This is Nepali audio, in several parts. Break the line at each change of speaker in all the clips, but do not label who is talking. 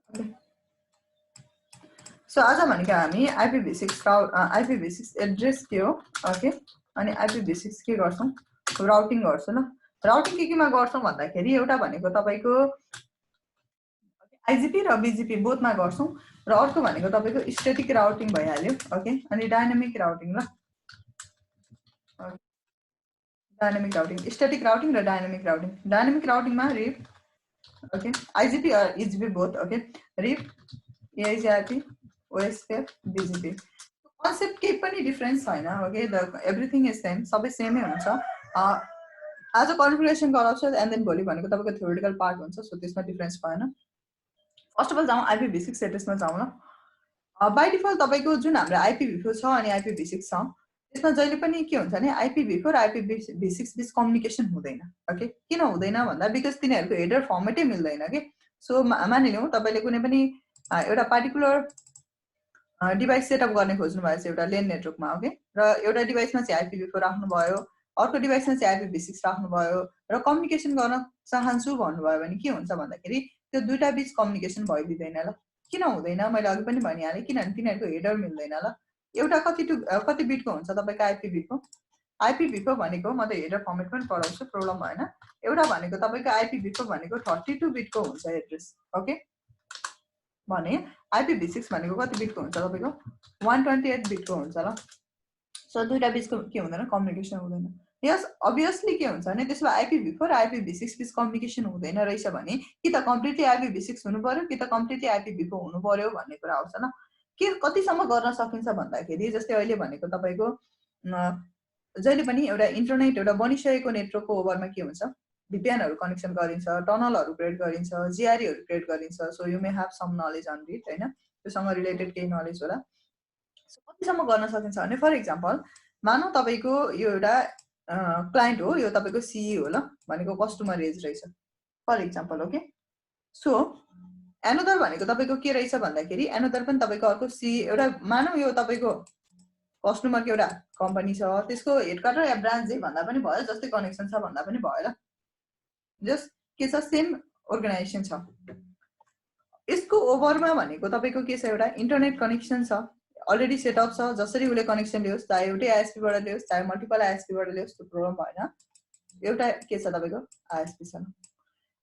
ओके सो आज भनेको हामी IPv6 एड्रेस के हो ओके अनि IPv6 के गर्छौं राउटिङ गर्छौं ल राउटिङ केमा गर्छौं भन्दाखेरि एउटा भनेको तपाईको IGP र BGP बोथमा गर्छौं र अर्को भनेको तपाईको स्ट्याटिक राउटिङ भइहाल्यो ओके अनि डायनामिक राउटिङ ल डायनामिक राउटिङ स्ट्याटिक राउटिङ र डायनामिक राउटिङमा RIP okay IGP or EGP both okay RIP AIGRP OSPF BGP concept केही पनि डिफरेन्स छैन ओके एभ्रिथिङ इज सेम सबै सेमै हुन्छ आज कन्फिगरेसन गराउँछ एन्ड देन भोलि भनेको तपाईको थ्योरेटिकल पार्ट हुन्छ सो त्यसमा डिफरेन्स भएन फर्स्ट अफ अल जाउँ IPv6 एड्रेसमा जाउँ न बाइ डिफल्ट तपाईको जुन हाम्रो IPv4 छ अनि IPv6 छ त्यसमा जहिले पनि के हुन्छ भने IPv4 र IPv6 बीच कम्युनिकेसन हुँदैन ओके किन हुँदैन भन्दा बिकज तिनीहरुको हेडर फर्मेटै मिल्दैन के सो मानिलिउँ तपाईले कुनै पनि एउटा पार्टिकुलर डिभाइस सेटअप गर्ने खोज्नु भएछ एउटा लेन नेटवर्कमा ओके र एउटा डिभाइसमा चाहिँ IPv4 राख्नु भयो अर्को डिभाइसमा चाहिँ IPv6 राख्नु भयो र कम्युनिकेसन गर्न चाहन्छु भन्नुभयो भने के हुन्छ भन्दाखेरि त्यो दुईटा बीच कम्युनिकेसन भइदिदैन ल किन हुँदैन मैले अघि पनि भनिहालेँ किनभने तिनीहरुको हेडर मिल्दैन ल एउटा कति बिटको हुन्छ तपाईको IPv4 भनेको म त हेडर फर्मेट पनि पढाउँछु प्रब्लम भएन एउटा भनेको तपाईको IPv4 भनेको 32 बिटको हुन्छ एड्रेस ओके भने IPv6 भनेको कति बिटको हुन्छ तपाईको 128 बिटको हुन्छ ल सो दुईटा बीचको के हुँदैन कम्युनिकेसन हुँदैन यस obviously के हुन्छ भने त्यसमा IPv4 र IPv6 बीच कम्युनिकेसन हुँदैन रहेछ भने कि त कम्प्लिटली IPv6 हुनु पर्यो कि त कम्प्लिटली IPv4 हुनु पर्यो भन्ने कुरा आउँछ न के कतिसम्म गर्न सकिन्छ भन्दाखेरि जस्तै अहिले भनेको तपाईको जहिले पनि एउटा इन्टरनेट एउटा बनिसकेको नेटवर्कको ओभरमा के हुन्छ VPNहरु कनेक्सन गरिन्छ टनलहरु क्रिएट गरिन्छ GREहरु क्रिएट गरिन्छ so you may have some knowledge on it हैन त्यससँग रिलेटेड केही नलेज होला सो कतिसम्म गर्न सकिन्छ भने फर एक्जाम्पल मानौ तपाईको यो एउटा क्लाइन्ट हो यो तपाईको CE हो ल भनेको कस्टमर एज रहेछ for example okay so another भनेको तपाईको के रहेछ भन्दाखेरि एनोदर पनि तपाईको अर्को CE एउटा मानौ यो तपाईको कस्टमरको एउटा कम्पनी छ त्यसको हेडक्वार्टर या ब्रान्च जे भन्दा पनि भयो जस्तै कनेक्सन छ भन्दा पनि भयो ल जस्ट के छ सेम अर्गनाइजेसन छ यसको ओभरमा भनेको तपाईको के छ एउटा इन्टरनेट कनेक्सन छ अलरेडी सेटअप छ जसरी उले कनेक्सन लियोस् चाहे एउटै ISP बाट लियोस् चाहे मल्टिपल ISP बाट लियोस् त्यो प्रब्लम भएन एउटा के छ तपाईको ISP छ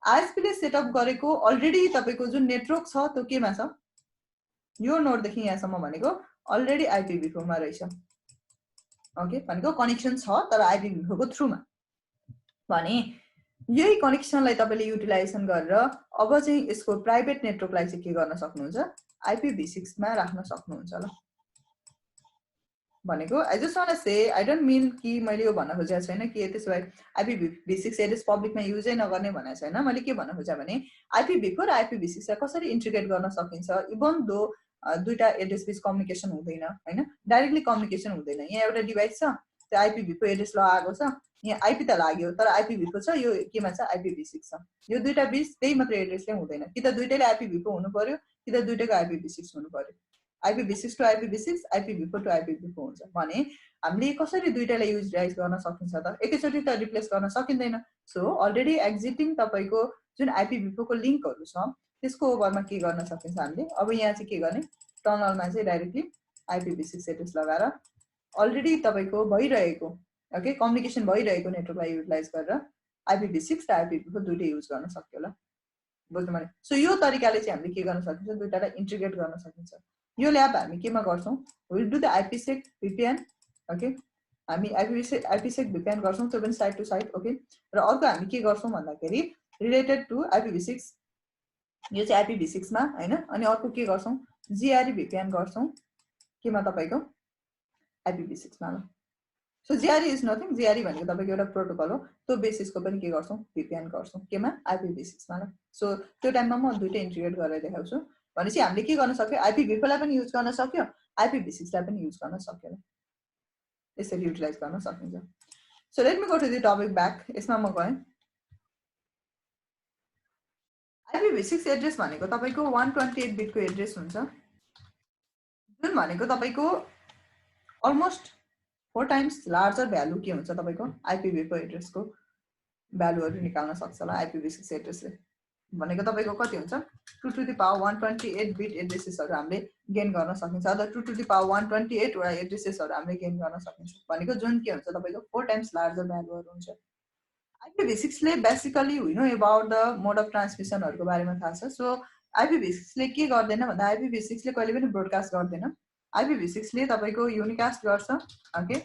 ISP ले सेटअप गरेको अलरेडी तपाईको जुन नेटवर्क छ त्यो केमा छ यो नोड देखि यहाँसम्म भनेको अलरेडी IPv4 मा रहेछ ओके भनेको कनेक्सन छ तर IPv4 को थ्रुमा भने यही कनेक्सनलाई तपाईले युटिलाइजेसन गरेर अब चाहिँ यसको प्राइभेट नेटवर्कलाई चाहिँ के गर्न सक्नुहुन्छ IPv6 मा राख्न सक्नुहुन्छ ल भनेको I just want to say I don't mean कि मैले यो भन्न खोजेको छैन कि त्यसो भए IPv6 एड्रेस पब्लिकमा युजै नगर्ने भनेको छैन मैले के भन्न खोजे भने IPv4 र IPv6 लाई कसरी इन्टिग्रेट गर्न सकिन्छ इभन दो दुईटा एड्रेस बीच कम्युनिकेसन हुँदैन हैन डाइरेक्टली कम्युनिकेसन हुँदैन यहाँ एउटा डिभाइस छ त्यो IPv4 एड्रेस लगाएको छ यहाँ IP त लाग्यो तर IPv4 छ यो केमा छ IPv6 छ यो दुईटा बीच त्यही मात्र एड्रेसले हुँदैन कि त दुईटैले IPv4 हुनु पर्यो कि त दुईटैको IPv6 हुनु पर्यो IPv6 to IPv6 IPv4 to IPv4 हुन्छ भने हामीले कसरी दुईटैलाई युटिलाइज गर्न सकिन्छ त एकैचोटी त रिप्लेस गर्न सकिँदैन सो अलरेडी एक्जिस्टिङ तपाईको जुन IPv4 को लिंकहरु छ त्यसको ओभरमा के गर्न सकिन्छ हामीले अब यहाँ चाहिँ के गर्ने टनलमा चाहिँ डाइरेक्टली IPv6 एड्रेस लगाएर अलरेडी तपाईको भइरहेको ओके कम्युनिकेसन भइरहेको नेटवर्कलाई युटिलाइज गरेर IPv6 र IPv4 दुईटै युज गर्न सक्यो ल बुझ्नु भने सो यो तरिकाले चाहिँ हामीले के गर्न सकिन्छ दुईटालाई इन्टिग्रेट गर्न सकिन्छ यो ल्याब हामी केमा गर्छौं will do the IPsec VPN okay हामी IPsec VPN गर्छौं त्यो पनि साइड टु साइड ओके र अर्को हामी के गर्छौं भन्दाखेरि रिलेटेड टु IPv6 यो चाहिँ IPv6 मा हैन अनि अर्को के गर्छौं GRE VPN गर्छौं केमा तपाईको IPv6 मा so GRE is nothing GRE भनेको तपाईको एउटा प्रोटोकल हो त्यो बेसिसको पनि के गर्छौं VPN गर्छौं केमा IPv6 मा सो त्यो टाइममा म दुईटै इन्टिग्रेट गरेर देखाउँछु भनेपछि हामीले के गर्न सक्यो IPv4 लाई पनि युज गर्न सक्यो IPv6 लाई पनि युज गर्न सक्यो यसरी युटिलाइज गर्न सकिन्छ so let me go to the topic back यसमा म गए IPv6 एड्रेस भनेको तपाईको 128 बिटको एड्रेस हुन्छ जुन भनेको तपाईको अलमोस्ट 4 टाइम्स लार्जर भ्यालु के हुन्छ तपाईको IPv4 एड्रेसको भ्यालुहरु निकाल्न सक्छ ल IPv6 एड्रेसले भनेको तपाईको कति हुन्छ 2 to the power 128 बिट एड्रेसेसहरु हामीले गेन गर्न सकिन्छ अथवा 2 to the power 128 वटा एड्रेसेसहरु हामीले गेन गर्न सकिन्छ भनेको जुन के हुन्छ तपाईको 4 टाइम्स लार्जर भ्यालुहरु हुन्छ IPv6 ले basically we know about the mode of ट्रान्समिसनहरुको बारेमा थाहा छ सो IPv6 ले के गर्दैन भन्दा IPv6 ले कहिले पनि ब्रोडकास्ट गर्दैन IPv6 ले तपाईको युनिकास्ट गर्छ ओके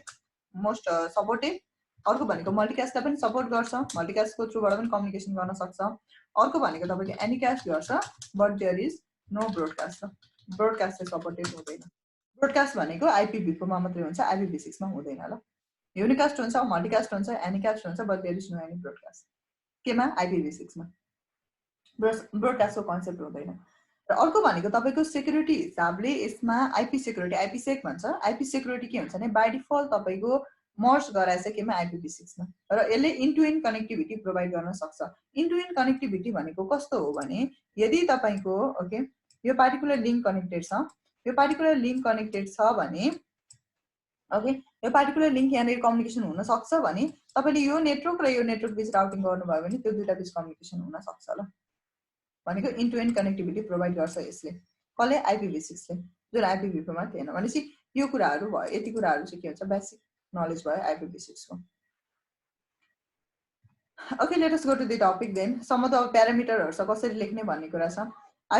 मोस्ट सपोर्टेड अर्को भनेको मल्टिकास्टलाई पनि सपोर्ट गर्छ मल्टिकास्टको थ्रुबाट पनि कम्युनिकेसन गर्न सक्छ अर्को भनेको तपाईको एनीकास्ट गर्छ but there is no broadcast broadcast चाहिँ सपोर्टेड हुँदैन ब्रोडकास्ट भनेको IPv4 मा मात्रै हुन्छ IPv6 मा हुँदैन ल युनिकास्ट हुन्छ मल्टिकास्ट हुन्छ एनीकास्ट हुन्छ but there is no any broadcast केमा IPv6 मा ब्रोडकास्टको कन्सेप्ट हुँदैन र अर्को भनेको तपाईको सेक्युरिटी हिसाबले यसमा IP सेक्युरिटी IPsec भन्छ IP सेक्युरिटी के हुन्छ भने बाइ डिफल्ट तपाईको मर्ज गराएछ केमा IPv6 मा र यसले end to end connectivity provide गर्न सक्छ इन टु इन कनेक्टिभिटी भनेको कस्तो हो भने यदि तपाईको ओके यो पार्टिकुलर लिंक कनेक्टेड छ यो पार्टिकुलर लिंक कनेक्टेड छ भने ओके यो पार्टिकुलर लिंक यहाँ कम्युनिकेसन हुन सक्छ भने तपाईले यो नेटवर्क र यो नेटवर्क बीच राउटिङ गर्नुभयो भने त्यो दुईटा बीच कम्युनिकेसन हुन सक्छ ल भनेको end to end connectivity provide गर्छ यसले कसले IPv6 ले जुन IPv4 मा थिएन भनेपछि यो कुराहरु भयो यति कुराहरु चाहिँ के हुन्छ बेसिक knowledge भयो IPv6 को okay let us go to the topic then some of the parameterहरु छ कसरी लेख्ने भन्ने कुरा छ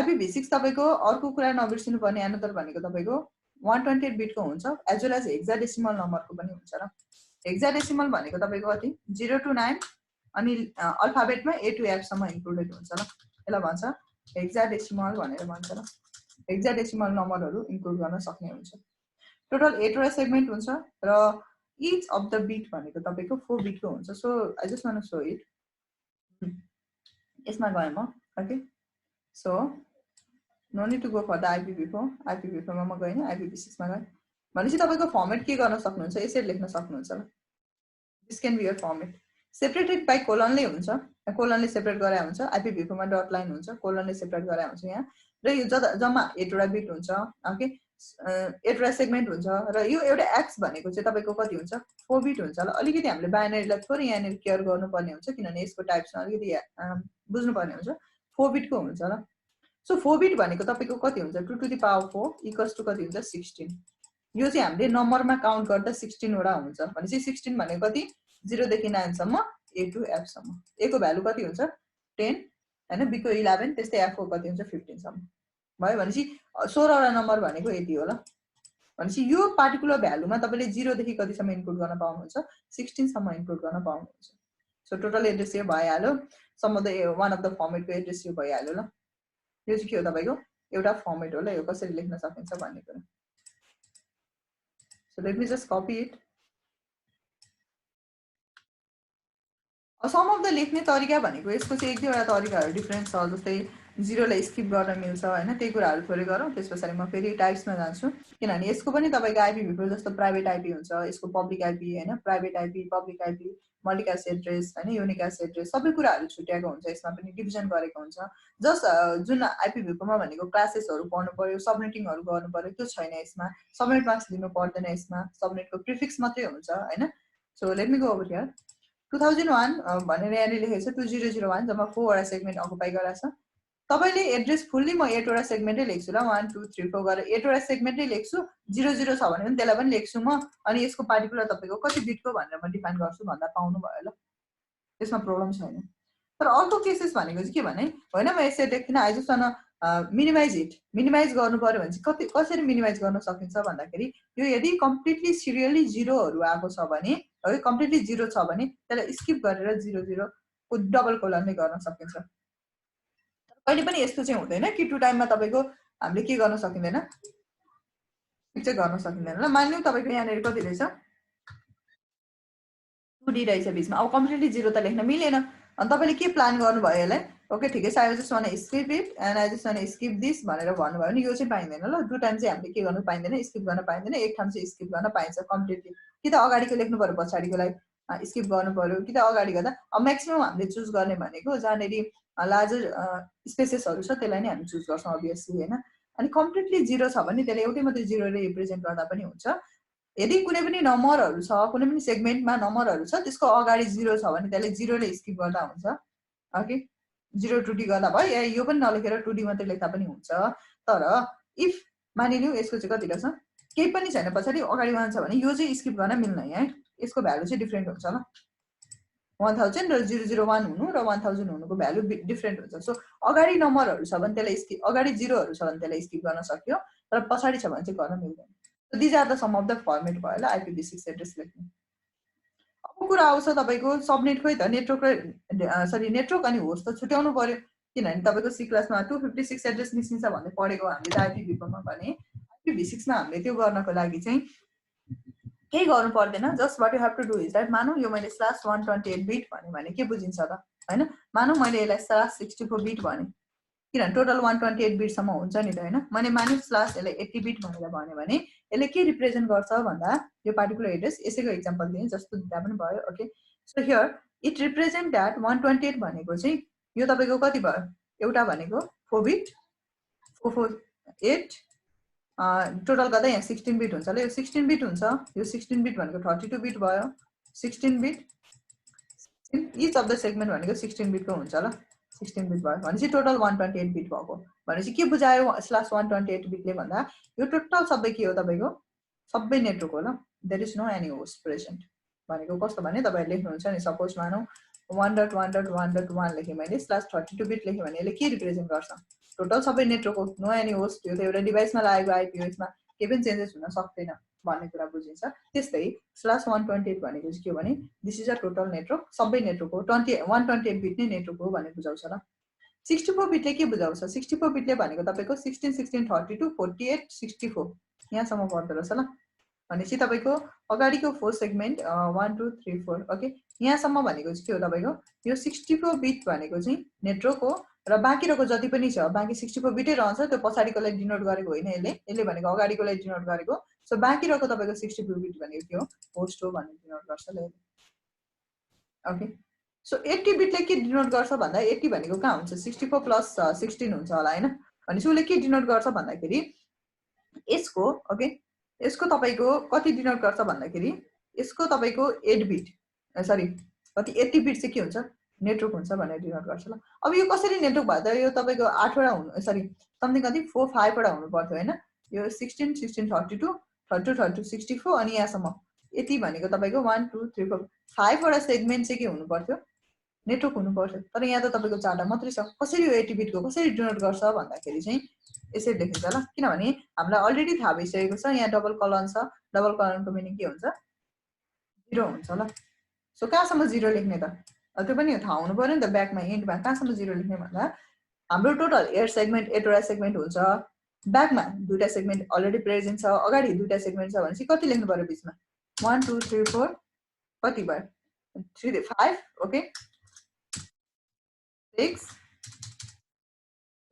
IPv6 तपाईको अर्को कुरा नबिर्सिनु पर्ने अनदर भनेको तपाईको 128 बिट को हुन्छ एज वेल एज हेक्साडेसिमल नम्बरको पनि हुन्छ र हेक्साडेसिमल भनेको तपाईको कति 0 to 9 अनि अल्फाबेटमा A to F सम्म इन्क्लुडेड हुन्छ र यसलाई भन्छ हेक्साडेसिमल भनेर भन्छ र हेक्साडेसिमल नम्बरहरु इन्क्लुड गर्न सक्ने हुन्छ टोटल 8 वटा सेगमेन्ट हुन्छ र each of the bit भनेको तपाईको 4 बिट को हुन्छ so I just want to show it यसमा गए म okay so no need to go for the IPv4 मा म गएन IPv6 मा गए भनेपछि तपाईको फर्मेट के गर्न सक्नुहुन्छ यसरी लेख्न सक्नुहुन्छ ल this can be your format separated by colon ले हुन्छ कोलनले सेपरेट गराए हुन्छ IPv4 मा डट लाइन हुन्छ कोलनले सेपरेट गराए हुन्छ यहाँ र यो जम्मा 8 वटा बिट हुन्छ ओके 8 वटा सेगमेन्ट हुन्छ र यो एउटा x भनेको चाहिँ तपाईको कति हुन्छ 4 बिट हुन्छ ल अलिकति हामीले बाइनरीलाई थोरै यहाँनिर केयर गर्नुपर्ने हुन्छ किनभने यसको टाइप्समा अलिकति बुझ्नुपर्ने हुन्छ 4 बिट को हुन्छ ल सो 4 बिट भनेको तपाईको कति हुन्छ 2 to the power 4 equals to कति हुन्छ 16 यो चाहिँ हामीले नम्बरमा काउन्ट गर्दा 16 वटा हुन्छ भनेपछि 16 भनेको कति 0 देखि 9 सम्म A to F सम्म A को भ्यालु कति हुन्छ 10 हैन B को 11 त्यस्तै F को कति हुन्छ 15 सम्म भयो भनेपछि 16 वटा नम्बर भनेको यति हो ल भनेपछि यो पार्टिकुलर भ्यालुमा तपाईले 0 देखि कति सम्म इन्क्लुड गर्न पाउनुहुन्छ 16 सम्म इन्क्लुड गर्न पाउनुहुन्छ सो टोटल एड्रेस यो भइहाल्यो some of the one of the format को एड्रेस यो भइहाल्यो ल यो चाहिँ के हो तपाईको एउटा फर्मेट हो ल यो कसरी लेख्न सकिन्छ भन्ने कुरा so let me just copy it some of the लेख्ने तरिका भनेको यसको चाहिँ एक दुईवटा तरिकाहरु डिफरेन्ट छ जस्तै 0 लाई स्किप गर्न मिल्छ हैन त्यही कुराहरु थोरै गरौँ त्यसपछि म फेरि टाइप्समा जान्छु किनभने यसको पनि तपाईको IPv4 जस्तो प्राइभेट IP हुन्छ यसको पब्लिक IP हैन private IP public IP multicast address हैन युनिकास्ट एड्रेस सबै कुराहरु छुट्याएको हुन्छ यसमा पनि डिभिजन गरेको हुन्छ जस्ट जुन IPv4 मा भनेको क्लासेसहरु पढ्नु पर्यो सबनेटिङहरु गर्नु पर्यो त्यो छैन यसमा सबनेट मार्क्स दिनु पर्दैन यसमा सबनेटको प्रिफिक्स मात्रै हुन्छ हैन so let me go over here 2001 भनेर यहाँ लेखेको छ 2001 जम्मा 4 वटा सेगमेन्ट अकुपाई गराछ तपाईले एड्रेस फुल्ली म 8 वटा सेगमेन्टै लेख्छु ल 1 2 3 4 गरेर 8 वटा सेगमेन्टै लेख्छु 00 छ भने पनि त्यसलाई पनि लेख्छु म अनि यसको पार्टिकुलर तपाईको कति बिटको भनेर म डिफाइन गर्छु भन्दा पाउनु भयो ल त्यसमा प्रब्लम छैन तर अर्को केसेस भनेको चाहिँ के भने हैन म यसरी लेख्दिन I just want minimize it minimize गर्नु पर्यो भने चाहिँ कति कसरी मिनिमाइज गर्न सकिन्छ भन्दाखेरि यो यदि कम्प्लिटली सिरियली जिरोहरु आएको छ भने है कम्प्लिटली जिरो छ भने त्यसलाई स्किप गरेर 00 को डबल कोलनले गर्न सकिन्छ कहिले पनि यस्तो चाहिँ हुँदैन कि टु टाइममा तपाईको हामीले के गर्न सकिदैन चाहिँ गर्न सकिदैन ल मान्नु तपाईको यहाँ कति रहेछ 2D रहेछ बीचमा अब कम्प्लिटली जिरो त लेख्न मिलेन अनि तपाईले के प्लान गर्नुभयो यसलाई ओके ठिकै छ I just one skip it and I just one skip this भनेर भन्नुभयो भने यो चाहिँ पाइँदैन ल टु टाइम चाहिँ हामीले के गर्नु पाइँदैन स्किप गर्न पाइँदैन एक ठाउँ चाहिँ स्किप गर्न पाइन्छ कम्प्लिटली कि त अगाडिको लेख्नु पर्यो पछाडिकोलाई स्किप गर्नु पर्यो कि त अगाडि गर्दा अब म्याक्सिमम हामीले चुज गर्ने भनेको जहाँनेरि लार्जर स्पेसेसहरु छ त्यसलाई नै हामी चुज गर्छौं obviously हैन अनि कम्प्लिटली जिरो छ भने त्यसले एउटै मात्रै जिरो ले रिप्रेजेन्ट गर्दा पनि हुन्छ यदि कुनै पनि नम्बरहरु छ कुनै पनि सेगमेन्टमा नम्बरहरु छ त्यसको अगाडि जिरो छ भने त्यसले जिरो ले स्किप गर्दा हुन्छ ओके 0 to d गर्दा भयो, या यो पनि नलेखेर 2d मात्रै लेख्दा पनि हुन्छ। तर इफ मानिलिउँ यसको चाहिँ कति रहेछ, केही पनि छैन पछाडि, अगाडि 1 छ भने यो चाहिँ स्किप गर्न मिल्दैन है, यसको भ्यालु चाहिँ डिफरेन्ट हुन्छ ल। 1000 र 001 हुनु र 1000 हुनुको भ्यालु डिफरेन्ट हुन्छ। सो अगाडि नम्बरहरू छ भने त्यसलाई स्किप, अगाडि जिरोहरू छ भने त्यसलाई स्किप गर्न सक्यो, तर पछाडि छ भने चाहिँ गर्न मिल्दैन। So these are the some of the format भयो ल IPv6 एड्रेस लेख्ने। अब कुरा आउँछ तपाईँको सबनेट खोइ त, नेटवर्क र सरी नेटवर्क अनि होस्ट त छुट्याउनु पर्यो, किनभने तपाईँको सी क्लासमा 256 एड्रेस निस्किन्छ भन्ने पढेको हामीले त IPv4 मा भने, IPv6 मा हामीले त्यो गर्नको लागि चाहिँ केही गर्नु पर्दैन। Just what you have to do is that, मानौँ यो मैले /128 बिट भने के बुझिन्छ त हैन, मानौँ मैले यसलाई /64 बिट भने, किनभने टोटल 128 बिटसम्म हुन्छ नि त हैन, मैले मानौँ यसलाई 80 बिट भनेर भन्यो भने यसले के रिप्रेजेन्ट गर्छ भन्दा यो पार्टिकुलर एड्रेस, यसैको एक्जाम्पल दिएँ जस्तो दिँदा पनि भयो। Okay, so here it represent that 128 भनेको चाहिँ यो तपाईँको कति भयो, एउटा भनेको 4 बिट 448 टोटल गर्दा यहाँ 16 बिट हुन्छ ल, यो 16 बिट हुन्छ, यो 16 बिट भनेको 32 बिट भयो, 16 beet each of the segment भनेको 16 बिटको हुन्छ ल, 16 बिट भयो भनेपछि टोटल 128 बिट भएको भनेपछि के बुझायो /128 बिटले भन्दा यो टोटल सबै के हो तपाईँको सबै नेटवर्क हो ल, there is no any host present भनेको कस्तो भने तपाईँले लेख्नुहुन्छ नि, सपोज मानौँ 1.1.1.1 लेखेँ मैले /32 बिट लेखेँ भने यसले के रिप्रेजेन्ट गर्छ, टोटल सबै नेटवर्क हो, नो एनी होस्ट, यो त एउटा डिभाइसमा लागेको आइपिओएसमा केही पनि चेन्जेस हुन सक्दैन भन्ने कुरा बुझिन्छ। त्यस्तै /128 भनेको चाहिँ के हो भने this is a total network, सबै नेटवर्क हो, 128 बिट नै नेटवर्क हो भन्ने बुझाउँछ ल। 64 बिटले के बुझाउँछ, 64 बिटले भनेको तपाईँको 16 16 32 48 64 यहाँसम्म पर्दो रहेछ ल, भनेपछि तपाईँको अगाडिको 4 सेगमेन्ट 1 2 3 4 ओके, यहाँसम्म भनेको चाहिँ के हो तपाईँको यो 64 बिट भनेको चाहिँ नेटवर्क हो, र बाँकी रहेको जति पनि छ बाँकी 64 बिटै रहन्छ, त्यो पछाडिकोलाई डिनोट गरेको होइन यसले भनेको अगाडिकोलाई डिनोट गरेको। सो बाँकी रहेको तपाईँको 64 बिट भनेको के हो, होस्ट हो भन्ने डिनोट गर्छ ल। ओके, सो 80 बिटले के डिनोट गर्छ भन्दा 80 भनेको कहाँ हुन्छ, 64 प्लस 16 हुन्छ होला हैन, भनेपछि उसले के डिनोट गर्छ भन्दाखेरि यसको ओके, यसको तपाईँको कति डिनोट गर्छ भन्दाखेरि यसको तपाईँको 8 बिट सरी कति 80 बिट चाहिँ के हुन्छ, नेटवर्क हुन्छ भनेर डिनोट गर्छ ल। अब यो कसरी नेटवर्क भयो त, यो तपाईँको 8 वटा हुनु सरी समथिङ कति 4 5 वटा हुनु पर्थ्यो हैन, यो 16 16 32 32 32 64 अनि यहाँसम्म यति भनेको तपाईँको 1 2 3 4 5 वटा सेगमेन्ट चाहिँ के हुनु पर्थ्यो, नेटवर्क हुनु पर्थ्यो, तर यहाँ त तपाईँको 4 मात्रै छ। कसरी यो 80 बिटको कसरी डिनोट गर्छ भन्दाखेरि चाहिँ यसरी लेखिन्छ ल, किनभने हामीलाई अलरेडी थाहा भइसकेको छ यहाँ डबल कलन छ, डबल कलनको मिनिङ के हुन्छ, 0 हुन्छ ल। सो कहाँसम्म 0 लेख्ने त, त्यो पनि थाहा हुनु पर्यो नि त, ब्याकमा एन्डमा कहाँसम्म 0 लेख्ने भन्दा हाम्रो टोटल 8 सेगमेन्ट 8 वटा सेगमेन्ट हुन्छ, ब्याकमा 2टा सेगमेन्ट अलरेडी प्रेजेन्ट छ, अगाडि 2टा सेगमेन्ट छ भनेपछि कति लेख्नु पर्यो बिचमा 1 2 3 4 कति भयो 3 5 ओके 6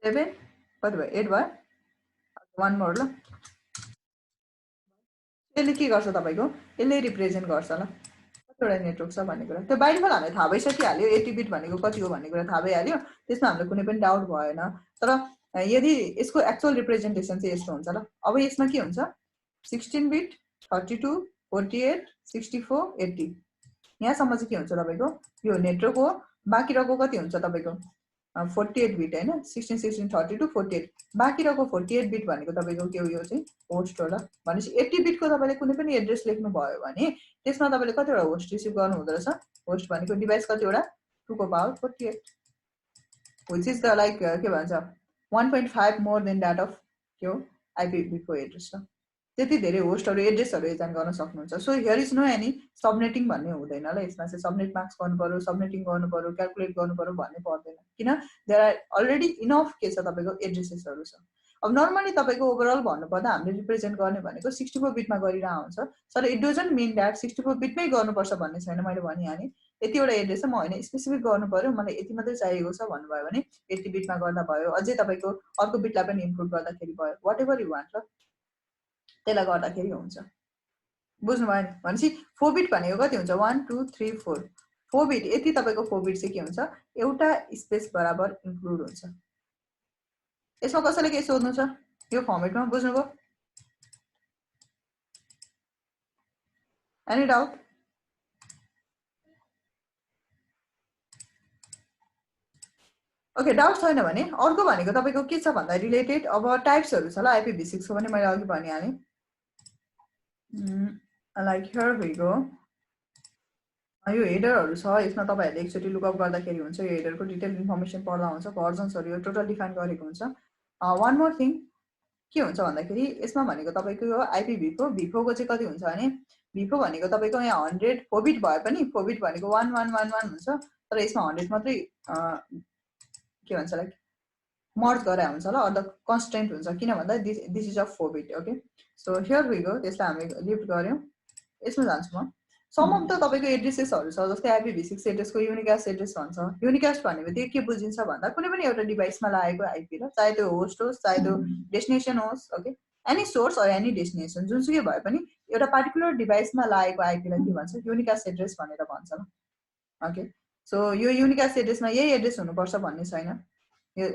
7 कति भयो 8 भयो, 1 मोर ल। यसले के गर्छ तपाईँको, यसले रिप्रेजेन्ट गर्छ ल कतिवटा नेटवर्क छ भन्ने कुरा, त्यो बाइ डिफल्ट हामीलाई थाहा भइसकिहाल्यो 80 बिट भनेको कति हो भन्ने कुरा थाहा भइहाल्यो, त्यसमा हामीलाई कुनै पनि डाउट भएन। तर यदि यसको एक्चुअल रिप्रेजेन्टेसन चाहिँ यस्तो हुन्छ ल। अब यसमा के हुन्छ 16 बिट 32 48 64 80 यहाँसम्म चाहिँ के हुन्छ तपाईँको यो नेटवर्क हो, बाँकी रहेको कति हुन्छ तपाईँको 48 बिट हैन, 16 16 32 48 बाँकी रहेको 48 बिट भनेको तपाईँको के हो, यो चाहिँ होस्ट हो ल। भनेपछि 80 बिटको तपाईँले कुनै पनि एड्रेस लेख्नु भयो भने त्यसमा तपाईँले कतिवटा होस्ट रिसिभ गर्नु हुँदो रहेछ, होस्ट भनेको डिभाइस कतिवटा 2 को power 48 which is the like के भन्छ 1.5 मोर देन द्याट अफ के हो IPv4 एड्रेस ल। त्यति धेरै होस्टहरू एड्रेसहरू एजान गर्न सक्नुहुन्छ। So here is no any subnetting भन्ने हुँदैन ल, यसमा चाहिँ सबनेट मार्क्स गर्नु पर्यो, सबनेटिङ गर्नु पर्यो, क्यालकुलेट गर्नु पर्यो भन्ने पर्दैन, किन देयर आर अलरेडी इनफ के छ तपाईँको एड्रेसेसहरू छ। अब नर्मली तपाईँको ओभरअल भन्नुपर्दा हामीले रिप्रेजेन्ट गर्ने भनेको 64 बिटमा गरिरहेको हुन्छ, तर इट डजन्ट मिन द्याट 64 बिटमै गर्नुपर्छ भन्ने छैन। मैले भनिहालेँ यतिवटा एड्रेस म होइन स्पेसिफिक गर्नु पर्यो, मलाई यति मात्रै चाहिएको छ भन्नुभयो भने 80 बिटमा गर्दा भयो, अझै तपाईँको अर्को बिटलाई पनि इन्क्लुड गर्दाखेरि भयो, वाट एभर यु वान्ट ल त्यसलाई गर्दाखेरि हुन्छ। बुझ्नुभयो नि, भनेपछि 4 बिट भनेको कति हुन्छ 1 2 3 4 4 बिट, यति तपाईँको 4 बिट चाहिँ के हुन्छ एउटा स्पेस बराबर इन्क्लुड हुन्छ। यसमा कसैले केही सोध्नु छ यो फर्मेटमा, बुझ्नुभयो, एनी डाउट? ओके डाउट छैन भने अर्को भनेको तपाईको के छ भन्दा रिलेटेड अब टाइप्सहरु छ ल IPv6 को पनि मैले अघि भनिहालेँ लाइक हियर वी गो यो हेडरहरु छ यसमा तपाईहरुले एकचोटी लुकअप गर्दाखेरि हुन्छ यो हेडरको डिटेल इन्फर्मेसन पढ्दा हुन्छ भर्जन्सहरु यो टोटल डिफाइन गरेको हुन्छ वान मोर थिङ के हुन्छ भन्दाखेरि यसमा भनेको तपाईको यो IPv4 को चाहिँ कति हुन्छ भने v4 भनेको तपाईको यहाँ 100 4 बिट भए पनि 4 बिट भनेको 1111 हुन्छ तर यसमा 100 मात्रै के भन्छ लाइक मर्ज गरे हुन्छ ल अर द कन्स्टेन्ट हुन्छ किन भन्दा this is a 4 bit okay so here we go त्यसलाई हामी लिफ्ट गर्यौं यसमा जान्छु म सम अफ द तपाईको एड्रेसेसहरु छ जस्तै IPv6 एड्रेस को युनिकास्ट एड्रेस भन्छ युनिकास्ट भनेको के बुझिन्छ भन्दा कुनै पनि एउटा डिभाइसमा लागेको आइपी ल चाहे त्यो होस्ट होस् चाहे त्यो डेस्टिनेसन होस् okay any source or any destination जुनसुकै भए पनि एउटा पार्टिकुलर डिभाइसमा लागेको आइपीलाई के भन्छ युनिकास्ट एड्रेस भनेर भन्छ ल ओके सो यो युनिकास्ट एड्रेसमा यही एड्रेस हुनुपर्छ भन्ने छैन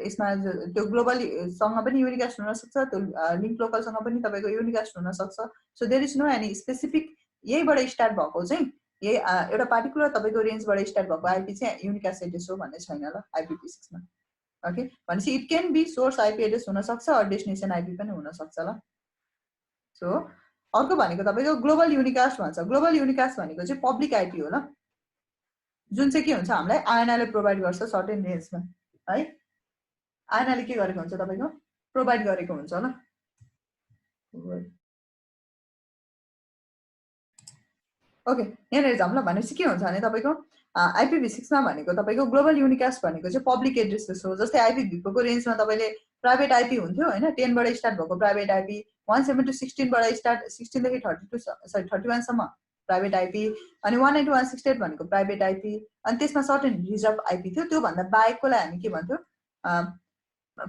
यसमा त्यो ग्लोबल सँग पनि युनिकास्ट हुन सक्छ त्यो लिंक लोकल सँग पनि तपाईको युनिकास्ट हुन सक्छ so there is no any specific यहीबाट स्टार्ट भएको चाहिँ यही एउटा पार्टिकुलर तपाईको रेन्जबाट स्टार्ट भएको आइपी चाहिँ युनिकास्ट एड्रेस हो भन्ने छैन ल IPv6 मा ओके भनेपछि it can be source IP address हुन सक्छ अर डेस्टिनेसन आइपी पनि हुन सक्छ ल सो अर्को भनेको तपाईको ग्लोबल युनिकास्ट भन्छ ग्लोबल युनिकास्ट भनेको चाहिँ पब्लिक आइपी हो ल जुन चाहिँ के हुन्छ हामीलाई INI ले प्रोवाइड गर्छ सर्टेन रेन्जमा है INI ले के गरेको हुन्छ तपाईको प्रोवाइड गरेको हुन्छ ल ओके यहाँ जाम ल भनेपछि के हुन्छ भने तपाईको IPv6 मा भनेको तपाईको ग्लोबल युनिकास्ट भनेको चाहिँ पब्लिक एड्रेसेस हो जस्तै IPv4 को रेन्जमा तपाईले प्राइभेट आइपी हुन्थ्यो हैन 10 बाट स्टार्ट भएको प्राइभेट आइपी 172 16 बाट स्टार्ट 16 देखि 32 सरी 31 सम्म प्राइभेट आइपी अनि 192.168 भनेको प्राइभेट आइपी अनि त्यसमा सर्टेन रिजर्भ आइपी थियो त्यो भन्दा बाहेककोलाई हामी के भन्थ्यो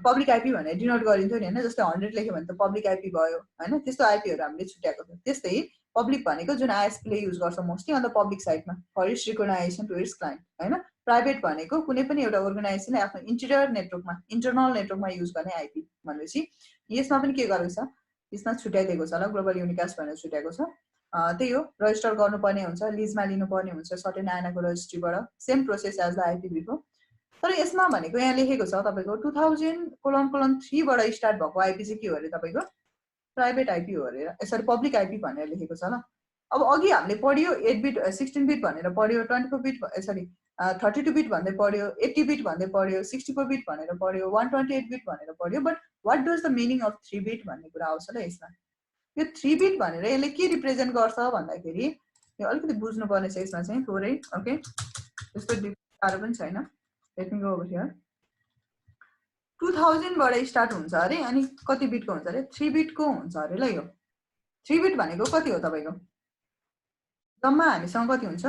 पब्लिक आइपी भनेर डिनोट गरिन्थ्यो नि हैन जस्तै 100 लेख्यो भने त पब्लिक आइपी भयो हैन त्यस्तो आइपीहरु हामीले छुट्याएको थियो त्यस्तै पब्लिक भनेको जुन ISP ले युज गर्छ मोस्टली अन द पब्लिक साइडमा for its recognization to its client हैन प्राइभेट भनेको कुनै पनि एउटा अर्गनाइजेसनले आफ्नो इन्टिरियर नेटवर्कमा इन्टरनल नेटवर्कमा युज गर्ने आइपी भनेपछि यसमा पनि के गरेको छ यसमा छुट्याइदिएको छ ल ग्लोबल युनिकास्ट भनेर छुट्याएको छ त्यही हो रजिस्टर गर्नुपर्ने हुन्छ लिजमा लिनुपर्ने हुन्छ सर्टेन INI को रजिस्ट्रीबाट same process as the IPv4 तर यसमा भनेको यहाँ लेखेको छ तपाईको 2000:3 बाट स्टार्ट भएको आइपी चाहिँ के हो रे तपाईको प्राइभेट आइपी हो रे सरी पब्लिक आइपी भनेर लेखेको छ ल अब अघि हामीले पढ्यो 8 बिट 16 बिट भनेर पढ्यो 24 बिट सरी 32 बिट भन्दै पढ्यो 80 बिट भन्दै पढ्यो 64 बिट भनेर पढ्यो 128 बिट भनेर पढ्यो but what does the meaning of 3 beet भन्ने कुरा आउँछ ल यसमा यो 3 बिट भनेर यसले के रिप्रेजेन्ट गर्छ भन्दाखेरि यो अलिकति बुझ्नु पर्ने छ यसमा चाहिँ थोरै ओके त्यस्तो साह्रो पनि छैन late me go over here 2000 बाट स्टार्ट हुन्छ अरे अनि कति बिटको हुन्छ अरे 3 बिटको हुन्छ अरे ल यो 3 बिट भनेको कति हो तपाईको जम्मा हामीसँग कति हुन्छ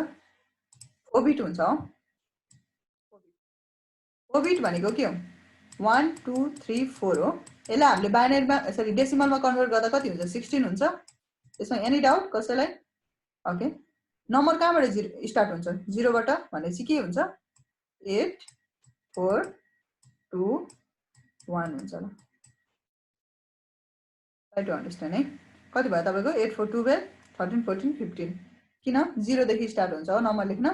4 बिट हुन्छ 4 बिट भनेको के हो 1 2 3 4 हो यसलाई हामीले बाइनरीमा सरी डेसिमलमा कन्भर्ट गर्दा कति हुन्छ 16 हुन्छ त्यसमा एनी डाउट कसैलाई ओके नम्बर कहाँबाट स्टार्ट हुन्छ 0 बाट भनेपछि के हुन्छ 8 4 2 1 हुन्छ ल ट्राई टु अन्डरस्ट्यान्ड है कति भयो तपाईको 8 4 12 13 14 15 किन 0 देखि स्टार्ट हुन्छ हो नम्बर लेख्न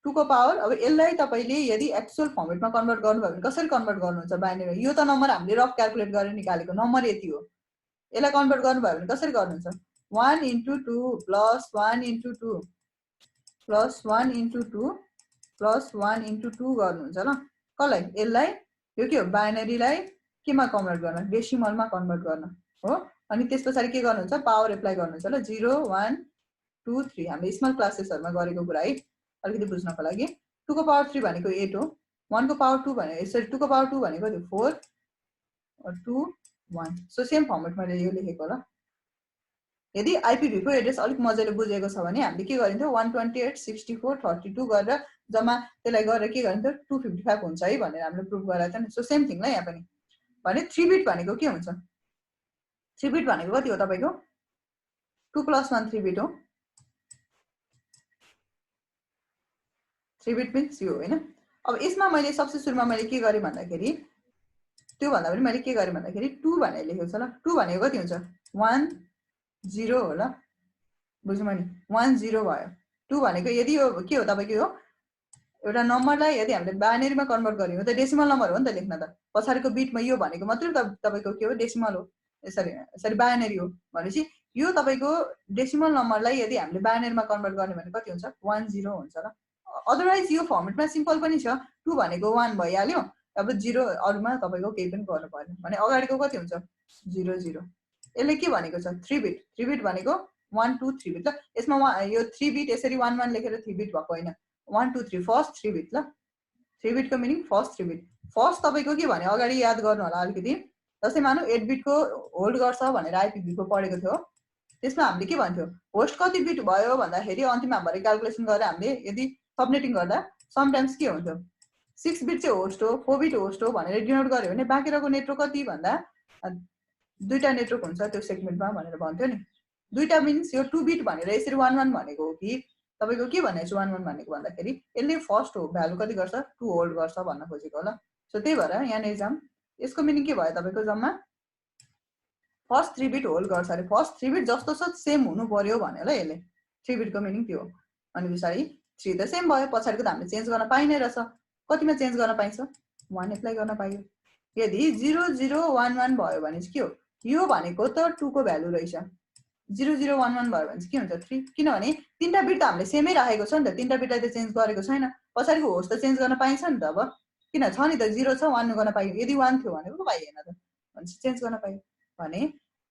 2 को पावर अब यसलाई तपाईले यदि एक्चुअल फर्मेटमा कन्भर्ट गर्नुभयो भने कसरी कन्भर्ट गर्नुहुन्छ बाइनरी यो त नम्बर हामीले रफ क्याल्कुलेट गरेर निकालेको नम्बर यति हो यसलाई कन्भर्ट गर्नुभयो भने कसरी गर्नुहुन्छ 1 into 2 plus 1 into 2 plus 1 into 2 plus 1 into 2 गर्नुहुन्छ ल कसलाई यसलाई यो के हो बाइनरीलाई केमा कन्भर्ट गर्न डेसिमलमा कन्भर्ट गर्न हो अनि त्यसपछि के गर्नुहुन्छ पावर एप्लाई गर्नुहुन्छ ल 0 1 2 3 हामीले स्मल क्लासेसहरुमा गरेको कुरा है अलिकति बुझ्नको लागि 2 को पावर 3 भनेको 8 हो 1 को पावर 2 भने सरी 2 को पावर 2 भनेको त्यो 4 और 2 1 सो सेम फर्मेटमा यो लेखेको ल यदि IPv4 एड्रेस अलिक मजाले बुझेको छ भने हामीले के गरिन्थ्यो 128 64 32 गरेर जम्मा त्यसलाई गरेर के गरिन्थ्यो 255 हुन्छ है भनेर हामीले प्रुफ गराएको थियो नि सो सेम थिङ ल यहाँ पनि भने 3 बिट भनेको के हुन्छ 3 बिट भनेको कति हो तपाईको 2 + 1 3 बिट हो 3 बिट मिन्स यो हैन अब यसमा मैले सबसे सुरुमा मैले के गरे भन्दाखेरि त्यो भन्दा पनि मैले के गरे भन्दाखेरि 2 भनेर लेखेको छ ल 2 भनेको कति हुन्छ 1 0 हो ल बुझ्नु मैले 1 0 भयो 2 भनेको यदि यो के हो तपाईको यो एउटा नम्बरलाई यदि हामीले बाइनरीमा कन्भर्ट गर्यौँ त डेसिमल नम्बर हो नि त लेख्न त पछाडिको बिटमा यो भनेको मात्रै तपाईको के हो डेसिमल हो सरी बाइनरी हो भनेपछि यो तपाईको डेसिमल नम्बरलाई यदि हामीले बाइनरीमा कन्भर्ट गर्ने भने कति हुन्छ 10 हुन्छ र अदरवाइज यो फर्मेटमा सिम्पल पनि छ 2 भनेको 1 भइहाल्यो अब 0 अरुमा तपाईको केही पनि गर्नु पर्दैन भने अगाडिको कति हुन्छ 0 0 यसले के भनेको छ 3 बिट भनेको 1 2 3 बिट ल यसमा यो 3 बिट यसरी 1 1 लेखेर 3 बिट भएको हैन 1 2 3 फर्स्ट 3 बिट ल 3 बिटको मिनिङ फर्स्ट 3 बिट फर्स्ट तपाईको के भने अगाडि याद गर्नु होला अलिकति जस्तै मानौ 8 बिटको होल्ड गर्छ भनेर आइपीभी को पढेको थियो त्यसमा हामीले के भन्थ्यो होस्ट कति बिट भयो भन्दाखेरि अन्तिममा भरे क्याल्कुलेसन गरेर हामीले यदि सबनेटिङ गर्दा समटाइम्स के हुन्थ्यो 6 बिट चाहिँ होस्ट हो 4 बिट होस्ट हो भनेर डिनोट गर्यो भने बाँकी रहेको नेटवर्क कति भन्दा दुईटा नेटवर्क हुन्छ त्यो सेगमेन्टमा भनेर भन्थ्यो नि दुईटा मिन्स यो 2 बिट भनेर यसरी 1 1 भनेको हो कि तपाईको के भनेको छु 1 1 भनेको भन्दाखेरि यसले फर्स्ट हो भ्यालु कति गर्छ 2 होल्ड गर्छ भन्न खोजेको होला सो त्यही भएर यहाँ एक्जाम यसको मिनिङ के भयो तपाईको जम्मा फर्स्ट 3 बिट होल्ड गर्छ अरे फर्स्ट 3 बिट जस्तो छ सेम हुनु पर्यो भन्यो ल यसले 3 बिटको मिनिङ त्यो अनि बिस्तारै 3 त सेम भयो पछाडिको त हामीले चेन्ज गर्न पाइनै रहेछ कतिमा चेन्ज गर्न पाइन्छ 1 एप्लाई गर्न पाइयो यदि 0 0 1 1 भयो भने चाहिँ के हो यो भनेको त 2 को भ्यालु रहेछ 0 0 1 1 भयो भने चाहिँ के हुन्छ 3 किनभने तीनटा बिट त हामीले सेमै राखेको छ नि त तीनटा बिटलाई त चेन्ज गरेको छैन पछाडिको होस्ट त चेन्ज गर्न पाइन्छ नि त अब किन छ नि त 0 छ 1 गर्न पाइयो यदि 1 थियो भने पो पाइएन त भनेपछि चेन्ज गर्न पाइयो भने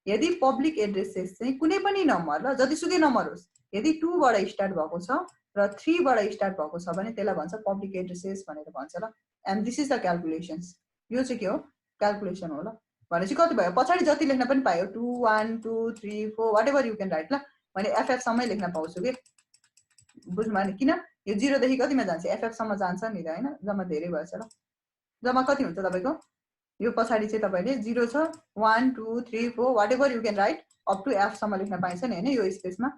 यदि पब्लिक एड्रेसेस चाहिँ कुनै पनि नम्बर ल जतिसुकै नम्बर होस् यदि 2 बाट स्टार्ट भएको छ र 3 बाट स्टार्ट भएको छ भने त्यसलाई भन्छ पब्लिक एड्रेसेस भनेर भन्छ ल and this is the calculations यो चाहिँ के हो क्याल्कुलेसन हो ल भनेपछि कति भयो पछाडी जति लेख्न पनि पायो 2 1 2 3 4 व्हाटएभर यु क्यान राइट ल भने एफएफ सम्मै लेख्न पाउँछु के बुझ्नु भयो नि किन यो 0 देखि कतिमा जान्छ एफएफ सम्म जान्छ नि त हैन जम्मा धेरै भएछ ल जम्मा कति हुन्छ तपाईको यो पछाडी चाहिँ तपाईले 0 छ 1 2 3 4 whatever you can write up to F सम्म लेख्न पाइन्छ नि हैन यो स्पेसमा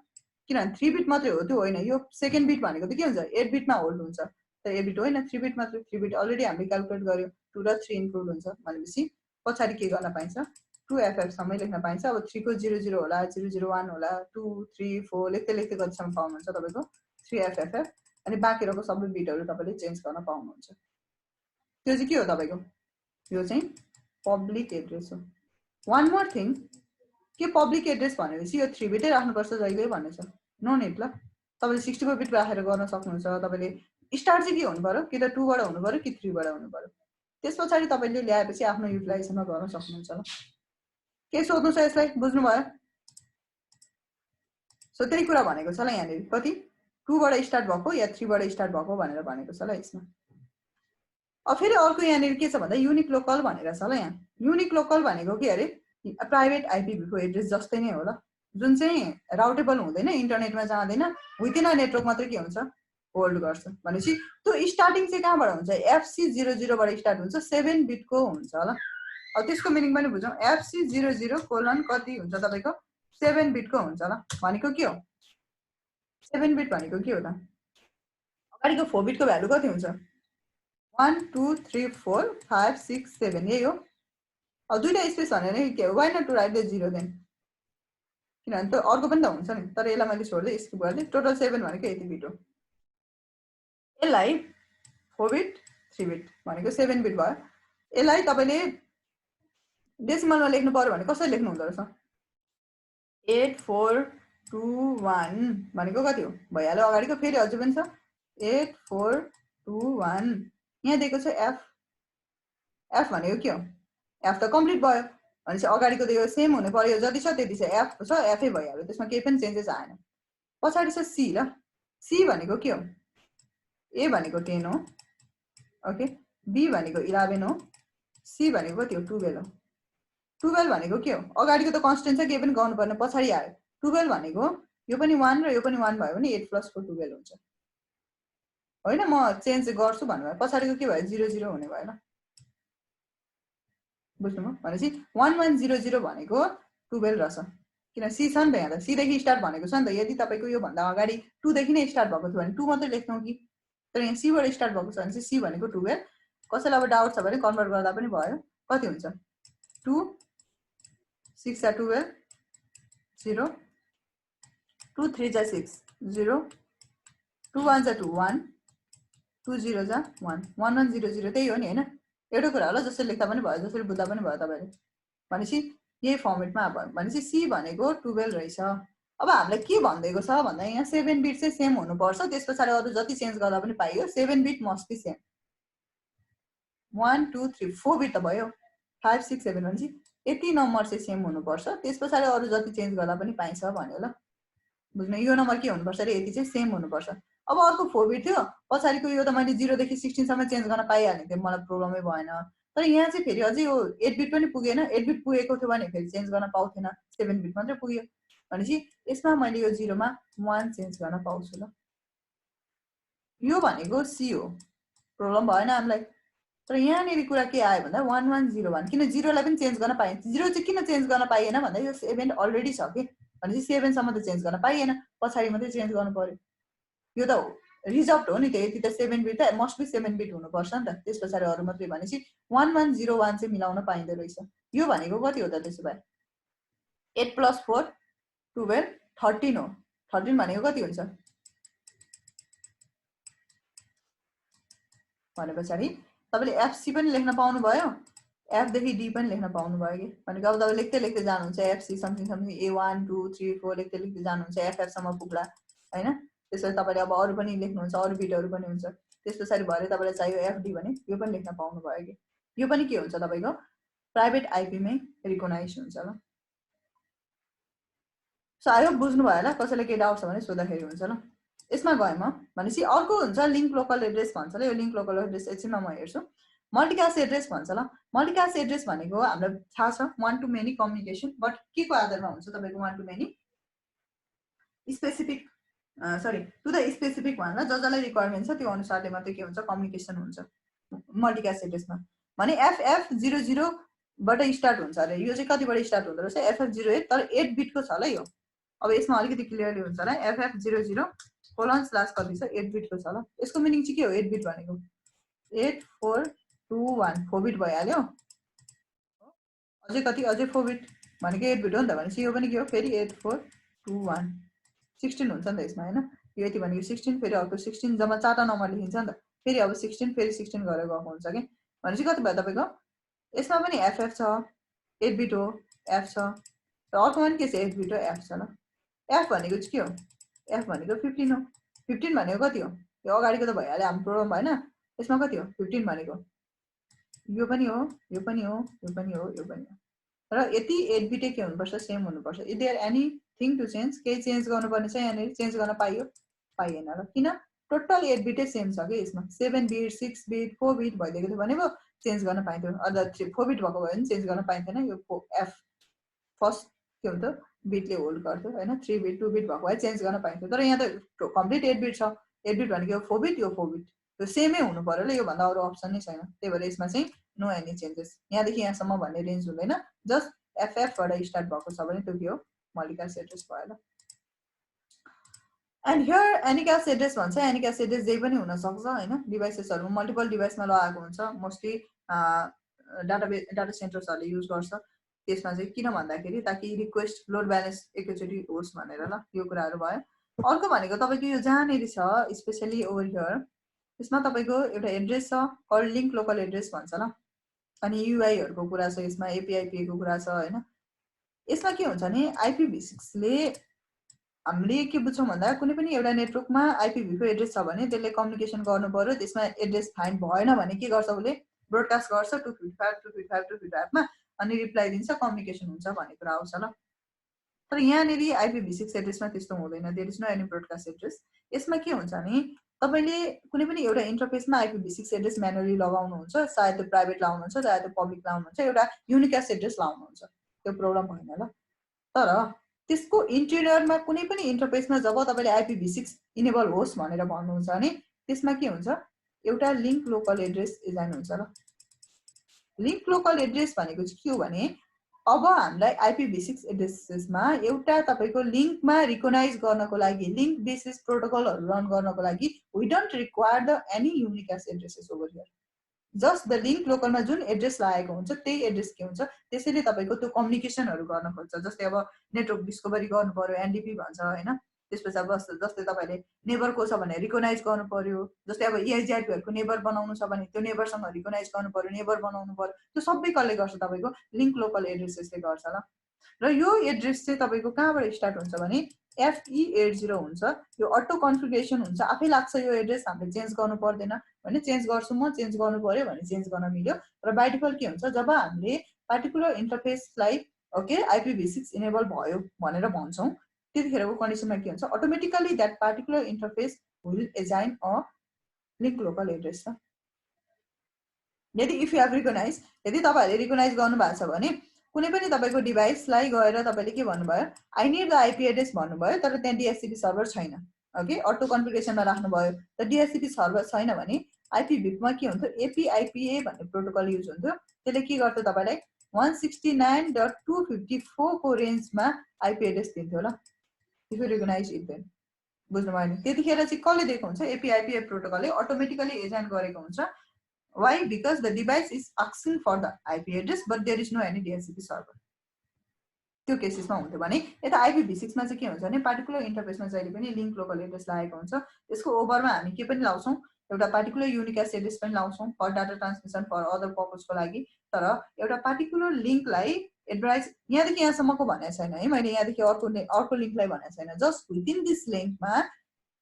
किनभने 3 बिट मात्रै हो त्यो होइन यो सेकेन्ड बिट भनेको त के हुन्छ 8 बिटमा होल्ड हुन्छ त 8 बिट होइन 3 बिट मात्रै 3 बिट अलरेडी हामीले क्याल्कुलेट गर्यो 2 र 3 इन्क्लुड हुन्छ भनेपछि पछाडी के गर्न पाइन्छ 2FF सम्मै लेख्न पाइन्छ अब 3 को 0 0 होला 0 0 1 होला 2 3 4 लेख्दै लेख्दै कतिसम्म पाउनुहुन्छ तपाईको 3FFF अनि बाँकी रहेको सबै बिटहरु तपाईले चेन्ज गर्न पाउनुहुन्छ त्यो चाहिँ के हो तपाईको यो चाहिँ पब्लिक एड्रेस हो वान मोर थिङ के पब्लिक एड्रेस भनेपछि यो 3 बिटै राख्नुपर्छ जहिले भन्ने छ नो निड ल तपाईले 64 बिट राखेर गर्न सक्नुहुन्छ तपाईले स्टार्ट चाहिँ के हुनु पर्यो कि त 2 बाट हुनु पर्यो कि 3 बाट हुनु पर्यो त्यसपछि तपाईले ल्याएपछि आफ्नो युटिलाइजेसनमा गर्न सक्नुहुन्छ ल के सोध्नु छ यसलाई बुझ्नु भयो सो त्यही कुरा भनेको छ ल यहाँ कति 2 बाट स्टार्ट भएको या 3 बाट स्टार्ट भएको भनेर भनेको छ ल यसमा अब फेरि अर्को यहाँ के छ भन्दा युनिक लोकल भनेर छ ल यहाँ युनिक लोकल भनेको के अरे प्राइभेट आइपीभी को एड्रेस जस्तै नै हो ल जुन चाहिँ राउटेबल हुँदैन इन्टरनेटमा जाँदैन विदिन अ नेटवर्क मात्र के हुन्छ होल्ड गर्छ भनेपछि त्यो स्टार्टिङ चाहिँ कहाँबाट हुन्छ FC00 बाट स्टार्ट हुन्छ 7 बिट को हुन्छ ल अब त्यसको मिनिङ पनि बुझौं FC00 कति हुन्छ तपाईको 7 बिट को हुन्छ ल भनेको के हो 7 बिट भनेको के हो त अगाडिको 4 बिट को भ्यालु कति हुन्छ 1 2 3 4 5 6 7 यही हो अब दुईटा स्पेस भनेर के हो why not to write the 0 then किनभने त अर्को पनि त हुन्छ नि तर यसलाई मैले छोड्दै स्किप गर्दै टोटल 7 भनेको यति बिट हो यसलाई 4 बिट 3 बिट भनेको 7 बिट भयो यसलाई तपाईले डेसिमलमा लेख्नु पर्यो भने कसरी लेख्नु हुँदो रहेछ 8421 भनेको कति हो भइहाल्यो अगाडिको फेरि अझै पनि छ 8421 यहाँ दिएको छ एफ भनेको के हो एफ त कम्प्लिट भयो भनेपछि अगाडिको त यो सेम हुनु पर्यो जति छ त्यति छ एफ छ एफै भइहाल्यो त्यसमा केही पनि चेन्जेस आएन पछाडी छ सी ल सी भनेको के हो ए भनेको 10 हो ओके बी भनेको 11 हो सी भनेको कति हो 12 हो 12 भनेको के हो अगाडिको त कन्स्टेन्ट छ केही पनि गर्नु पर्ने पछाडी आयो 12 भनेको यो पनि 1 र यो पनि 1 भयो भने 8 + 4 12 हुन्छ हैन म चेन्ज गर्छु भन्नु पछाडीको के भयो 0 0 हुने भयो ल बुझ्नु म भनेपछि 1100 भनेको 12 रहेछ किन सी छ नि त यहाँ त सी देखि स्टार्ट भनेको छ नि त यदि तपाईको यो भन्दा अगाडि 2 देखि नै स्टार्ट भएको थियो भने 2 मात्रै लेख्थौं कि तर यहाँ सी बाट स्टार्ट भएको छ भने चाहिँ सी भनेको 12 कसैलाई अब डाउट छ भने कन्भर्ट गर्दा पनि भयो कति हुन्छ 2 6 are 12 0 2 3 are 6 0 2 1 are 2 1 20 जा 1 1100 त्यही हो नि हैन एउटा कुरा होला जसरी लेख्दा पनि भयो जसरी बुझ्दा पनि भयो तपाईले भनेपछि यही फर्मेटमा भनेपछि सी भनेको 12 रहेछ अब हामीलाई के भन्दैको छ भन्दा यहाँ 7 बिट चाहिँ सेम हुनुपर्छ त्यसपछि अरु जति चेन्ज गर्दा पनि पाइयो 7 bit must be same 1 2 3 4 bit त भयो 5 6 7 भनेपछि यति नम्बर चाहिँ सेम हुनुपर्छ त्यसपछि अरु जति चेन्ज गर्दा पनि पाइन्छ भन्यो ल बुझ्नु यो नम्बर के हुनुपर्छ रे यति चाहिँ सेम हुनुपर्छ अब अर्को 4 बिट थियो पछाडीको यो त मैले 0 देखि 16 सम्म चेन्ज गर्न पाइहाल्ने थिए मलाई प्रब्लमै भएन तर यहाँ चाहिँ फेरि अझै यो 8 बिट पनि पुगेन 8 बिट पुगेको थियो भने फेरि चेन्ज गर्न पाउँथेन 7 बिट मात्रै पुग्यो भनेपछि यसमा मैले यो 0 मा 1 चेन्ज गर्न पाउँछु ल यो भनेको सी हो प्रब्लम भएन हामीलाई तर यहाँनेरि कुरा के आयो भन्दा 1101 किन 0 लाई पनि चेन्ज गर्न पाइएन 0 चाहिँ किन चेन्ज गर्न पाइएन भन्दा यो 7 अलरेडी छ के भनेपछि 7 सम्म त चेन्ज गर्न पाइएन पछाडी मात्रै चेन्ज गर्नु पर्यो यो त रिजर्भ हो नि त यति त 7 बिट त मस्ट बी 7 बिट हुनुपर्छ नि त त्यसपछि अरु मात्रै भनेपछि 1101 चाहिँ मिलाउन पाइँदो रहेछ यो भनेको कति हो त त्यसो भए 8 + 4 12 13 हो 13 भनेको कति हुन्छ भनेपछि तपाईले एफसी पनि लेख्न पाउनु भयो एफ देखि डी पनि लेख्न पाउनु भयो के भनेको अब तपाईले लेख्दै लेख्दै जानुहुन्छ एफसी समथिङ समथिङ A1 2 3 4 लेख्दै लेख्दै जानुहुन्छ एफएफ सम्म पुग्ला हैन त्यसपछि तपाईले अब अरु पनि लेख्नुहुन्छ अरु बिटहरु पनि हुन्छ त्यसपछि भरे तपाईलाई चाहियो एफडी भने यो पनि लेख्न पाउनु भयो के यो पनि के हुन्छ तपाईको प्राइभेट आईपी मै रिकग्नाइज हुन्छ ल सो आयो बुझ्नु भयो होला कसैले के डाउट छ भने सोध्दाखेरि हुन्छ ल यसमा गए म भनेपछि अर्को हुन्छ लिंक लोकल एड्रेस भन्छ ल यो लिंक लोकल एड्रेस एकछिनमा म हेर्छु मल्टिकास्ट एड्रेस भन्छ ल मल्टिकास्ट एड्रेस भनेको हामीलाई थाहा छ one to many communication but के को आधारमा हुन्छ तपाईको one to many specific to the specific भनेर जसलाई रिक्वायरमेन्ट छ त्यो अनुसारले मात्रै के हुन्छ कम्युनिकेसन हुन्छ मल्टिकास्ट एड्रेसमा भने FF00 बाट स्टार्ट हुन्छ अरे यो चाहिँ कतिबाट स्टार्ट हुँदो रहेछ FF08 तर 8 बिट को छ ल यो अब यसमा अलिकति क्लियरली हुन्छ ल FF00 कोलन स्ल्याश कति छ 8 बिट को छ ल यसको मिनिङ चाहिँ के हो 8 बिट भनेको 8421 4 बिट भइहाल्यो अझै कति अझै 4 बिट भनेको 8 बिट हो नि त भनेपछि यो पनि के हो फेरि 8421 16 हुन्छ नि त यसमा हैन यो यति भनेको 16 फेरि अर्को 16 जम्मा चारटा नम्बर लेखिन्छ नि त फेरि अब 16 फेरि 16 गरेर गएको हुन्छ के भनेपछि कति भयो तपाईको यसमा पनि FF छ 8 बिट हो F छ र अर्को पनि के छ 8 बिट हो F छ ल F भनेको चाहिँ के हो F भनेको 15 हो 15 भनेको कति हो यो अगाडिको त भइहाल्यो हाम्रो प्रोग्राम हैन यसमा कति हो 15 भनेको यो पनि हो यो पनि हो यो पनि हो यो पनि हो र यति 8 बिट के हुनुपर्छ सेम हुनुपर्छ if there anything to change के चेन्ज गर्नुपर्ने छ यहाँ चेन्ज गर्न पाइयो पाइएन र किन टोटल 8 बिट सेम छ के यसमा 7 बिट 6 बिट 4 बिट भइदिएको थियो भनेको चेन्ज गर्न पाइन्थ्यो अझ 4 बिट भएको भए पनि चेन्ज गर्न पाइन्थेन यो F फर्स्ट के हुन्छ बिटले होल्ड गर्थ्यो हैन 3 बिट 2 बिट भएको भए चेन्ज गर्न पाइन्थ्यो तर यहाँ त कम्प्लिट 8 बिट छ 8 बिट भनेको 4 बिट यो 4 बिट त्यो सेमै हुनु पर्यो ल यो भन्दा अरु अप्सन नै छैन त्यही भएर यसमा चाहिँ नो एनी चेन्जेस यहाँ देखि यहाँसम्म भन्ने रेन्ज हुँदैन जस्ट FF बाट स्टार्ट भएको छ भने त्यो के हो मल्टिकास्ट एड्रेस भयो law and here anycast address भन्छ एनिकास्ट एड्रेस जे पनि हुन सक्छ हैन डिभाइसेसहरु मल्टिपल डिभाइसमा लगाएको हुन्छ मोस्टली डाटा सेन्टर्सहरुले युज गर्छ त्यसमा चाहिँ किन भन्दाखेरि ताकि रिक्वेस्ट लोड ब्यालेन्स एकैचोटी होस् भनेर ल यो कुराहरु भयो अर्को भनेको तपाईको यो जहाँनेरि छ स्पेशली ओभर हियर यसमा तपाईको एउटा एड्रेस छ कल लिंक लोकल एड्रेस भन्छ ल अनि UI हरुको कुरा छ यसमा API को कुरा छ हैन यसमा के हुन्छ नि IPv6 ले हामीले के बुझ्छौं भन्दा कुनै पनि एउटा नेटवर्कमा IPv को एड्रेस छ भने त्यसले कम्युनिकेसन गर्नु पर्यो त्यसमा एड्रेस फाइन्ड भएन भने के गर्छ उले ब्रोडकास्ट गर्छ 255 मा अनि रिप्लाई दिन्छ कम्युनिकेसन हुन्छ भन्ने कुरा आउँछ ल तर यहाँनेरि IPv6 एड्रेसमा त्यस्तो हुँदैन there is no any broadcast address यसमा के हुन्छ नि तपाईले कुनै पनि एउटा इन्टरफेसमा IPv6 एड्रेस म्यानुअली लगाउनु हुन्छ सायद त्यो प्राइभेट लाउनु हुन्छ सायद त्यो पब्लिक लाउनु हुन्छ एउटा युनिकास्ट एड्रेस लाउनु हुन्छ त्यो प्रब्लम भएन ल तर त्यसको इन्टिरियरमा कुनै पनि इन्टरफेसमा जब तपाईले IPv6 इनेबल होस् भनेर भन्नुहुन्छ भने त्यसमा के हुन्छ एउटा लिंक लोकल एड्रेस डिजाइन हुन्छ ल लिंक लोकल एड्रेस भनेको चाहिँ के हो भने अब हामीलाई IPv6 एड्रेसेसमा एउटा तपाईको लिंकमा रिकग्नाइज गर्नको लागि लिंक बेसिस प्रोटोकलहरु रन गर्नको लागि we don't require the any unicast addresses over here just the link लोकलमा जुन एड्रेस लागेको हुन्छ त्यही एड्रेस के हुन्छ त्यसैले तपाईको त्यो कम्युनिकेसनहरु गर्न खोज्छ जस्तै अब नेटवर्क डिस्कभरी गर्नु पर्यो NDP भन्छ हैन त्यसपछि अब जस्तै तपाईले नेबर को छ भने रिकग्नाइज गर्नु पर्यो जस्तै अब EIGRP हरुको नेबर बनाउनु छ भने त्यो नेबरसँग रिकग्नाइज गर्नु पर्यो नेबर बनाउनु पर्यो त्यो सबै कसले गर्छ तपाईको लिंक लोकल एड्रेसेसले गर्छ ल र यो एड्रेस चाहिँ तपाईको कहाँबाट स्टार्ट हुन्छ भने FE80 हुन्छ यो अटो कन्फिगरेसन हुन्छ आफै लाग्छ यो एड्रेस हामीले चेन्ज गर्नु पर्दैन भने चेन्ज गर्छु म चेन्ज गर्नु पर्यो भने चेन्ज गर्न मिल्यो र बाइ डिफल्ट के हुन्छ जब हामीले पार्टिकुलर इन्टरफेसलाई ओके IPv6 इनेबल भयो भनेर भन्छौं त्यतिखेरको कन्डिसनमा के हुन्छ automatically that particular interface will assign a link local address यदि इफ यु हैव रिकग्नाइज यदि तपाईहरुले रिकग्नाइज गर्नु भएको छ भने कुनै पनि तपाईको डिभाइसलाई गएर तपाईले के भन्नुभयो I need the IP address भन्नुभयो तर त्यहाँ DHCP सर्भर छैन ओके अटो कन्फिगरेसनमा राख्नुभयो त DHCP सर्भर छैन भने IPv6 मा के हुन्छ APIPA भन्ने प्रोटोकल युज हुन्थ्यो त्यसले के गर्छ तपाईलाई 169.254 को रेन्जमा आईपी एड्रेस दिन्थ्यो ल if you recognize it then बुझ्नु भयो नि त्यतिखेर चाहिँ कसले दिएको हुन्छ APIPA प्रोटोकलले अटोमेटिकली एजाइन गरेको हुन्छ Why? Because the device is asking for the IP address, but there is no any DHCP server. त्यो केसेसमा हुन्थ्यो भने यता IPv6 मा चाहिँ के हुन्छ भने पार्टिकुलर इन्टरफेसमा जहिले पनि लिंक लोकल एड्रेस लागेको हुन्छ त्यसको ओभरमा हामी के पनि लाउँछौं एउटा पार्टिकुलर युनिक एड्रेस पनि लाउँछौं for data transmission for other पर्पसको लागि तर एउटा पार्टिकुलर लिंकलाई एड्रेस यहाँदेखि यहाँसम्मको भनेको छैन है मैले यहाँदेखि अर्को लिंकलाई भनेको छैन जस्ट विदिन दिस लिंकमा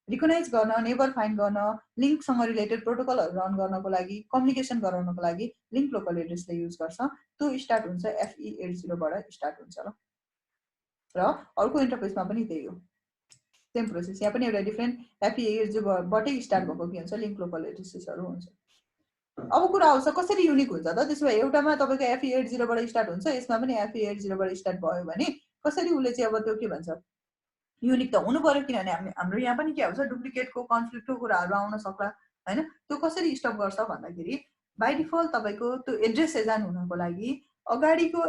रिकग्नाइज गर्न नेबर फाइन्ड गर्न लिंकसँग रिलेटेड प्रोटोकलहरु रन गर्नको लागि कम्युनिकेसन गराउनको लागि लिंक लोकल एड्रेसले युज गर्छ त्यो स्टार्ट हुन्छ FE80 बाट स्टार्ट हुन्छ ल र अर्को इन्टरफेसमा पनि त्यही हो सेम प्रोसेस यहाँ पनि एउटा डिफरेन्ट FE80 बाटै स्टार्ट भएको के हुन्छ लिंक लोकल एड्रेसेसहरु हुन्छ अब कुरा आउँछ कसरी युनिक हुन्छ त त्यसो भए एउटामा तपाईको FE80 बाट स्टार्ट हुन्छ यसमा पनि FE80 बाट स्टार्ट भयो भने कसरी उले चाहिँ अब त्यो के भन्छ युनिक त हुनु पर्यो किनभने हाम्रो यहाँ पनि के हुन्छ डुप्लिकेटको कन्फ्लिक्टको कुराहरु आउन सक्ला हैन त्यो कसरी स्टप गर्छ भन्दाखेरि बाइ डिफल्ट तपाईको त्यो एड्रेस एजान हुनको लागि अगाडीको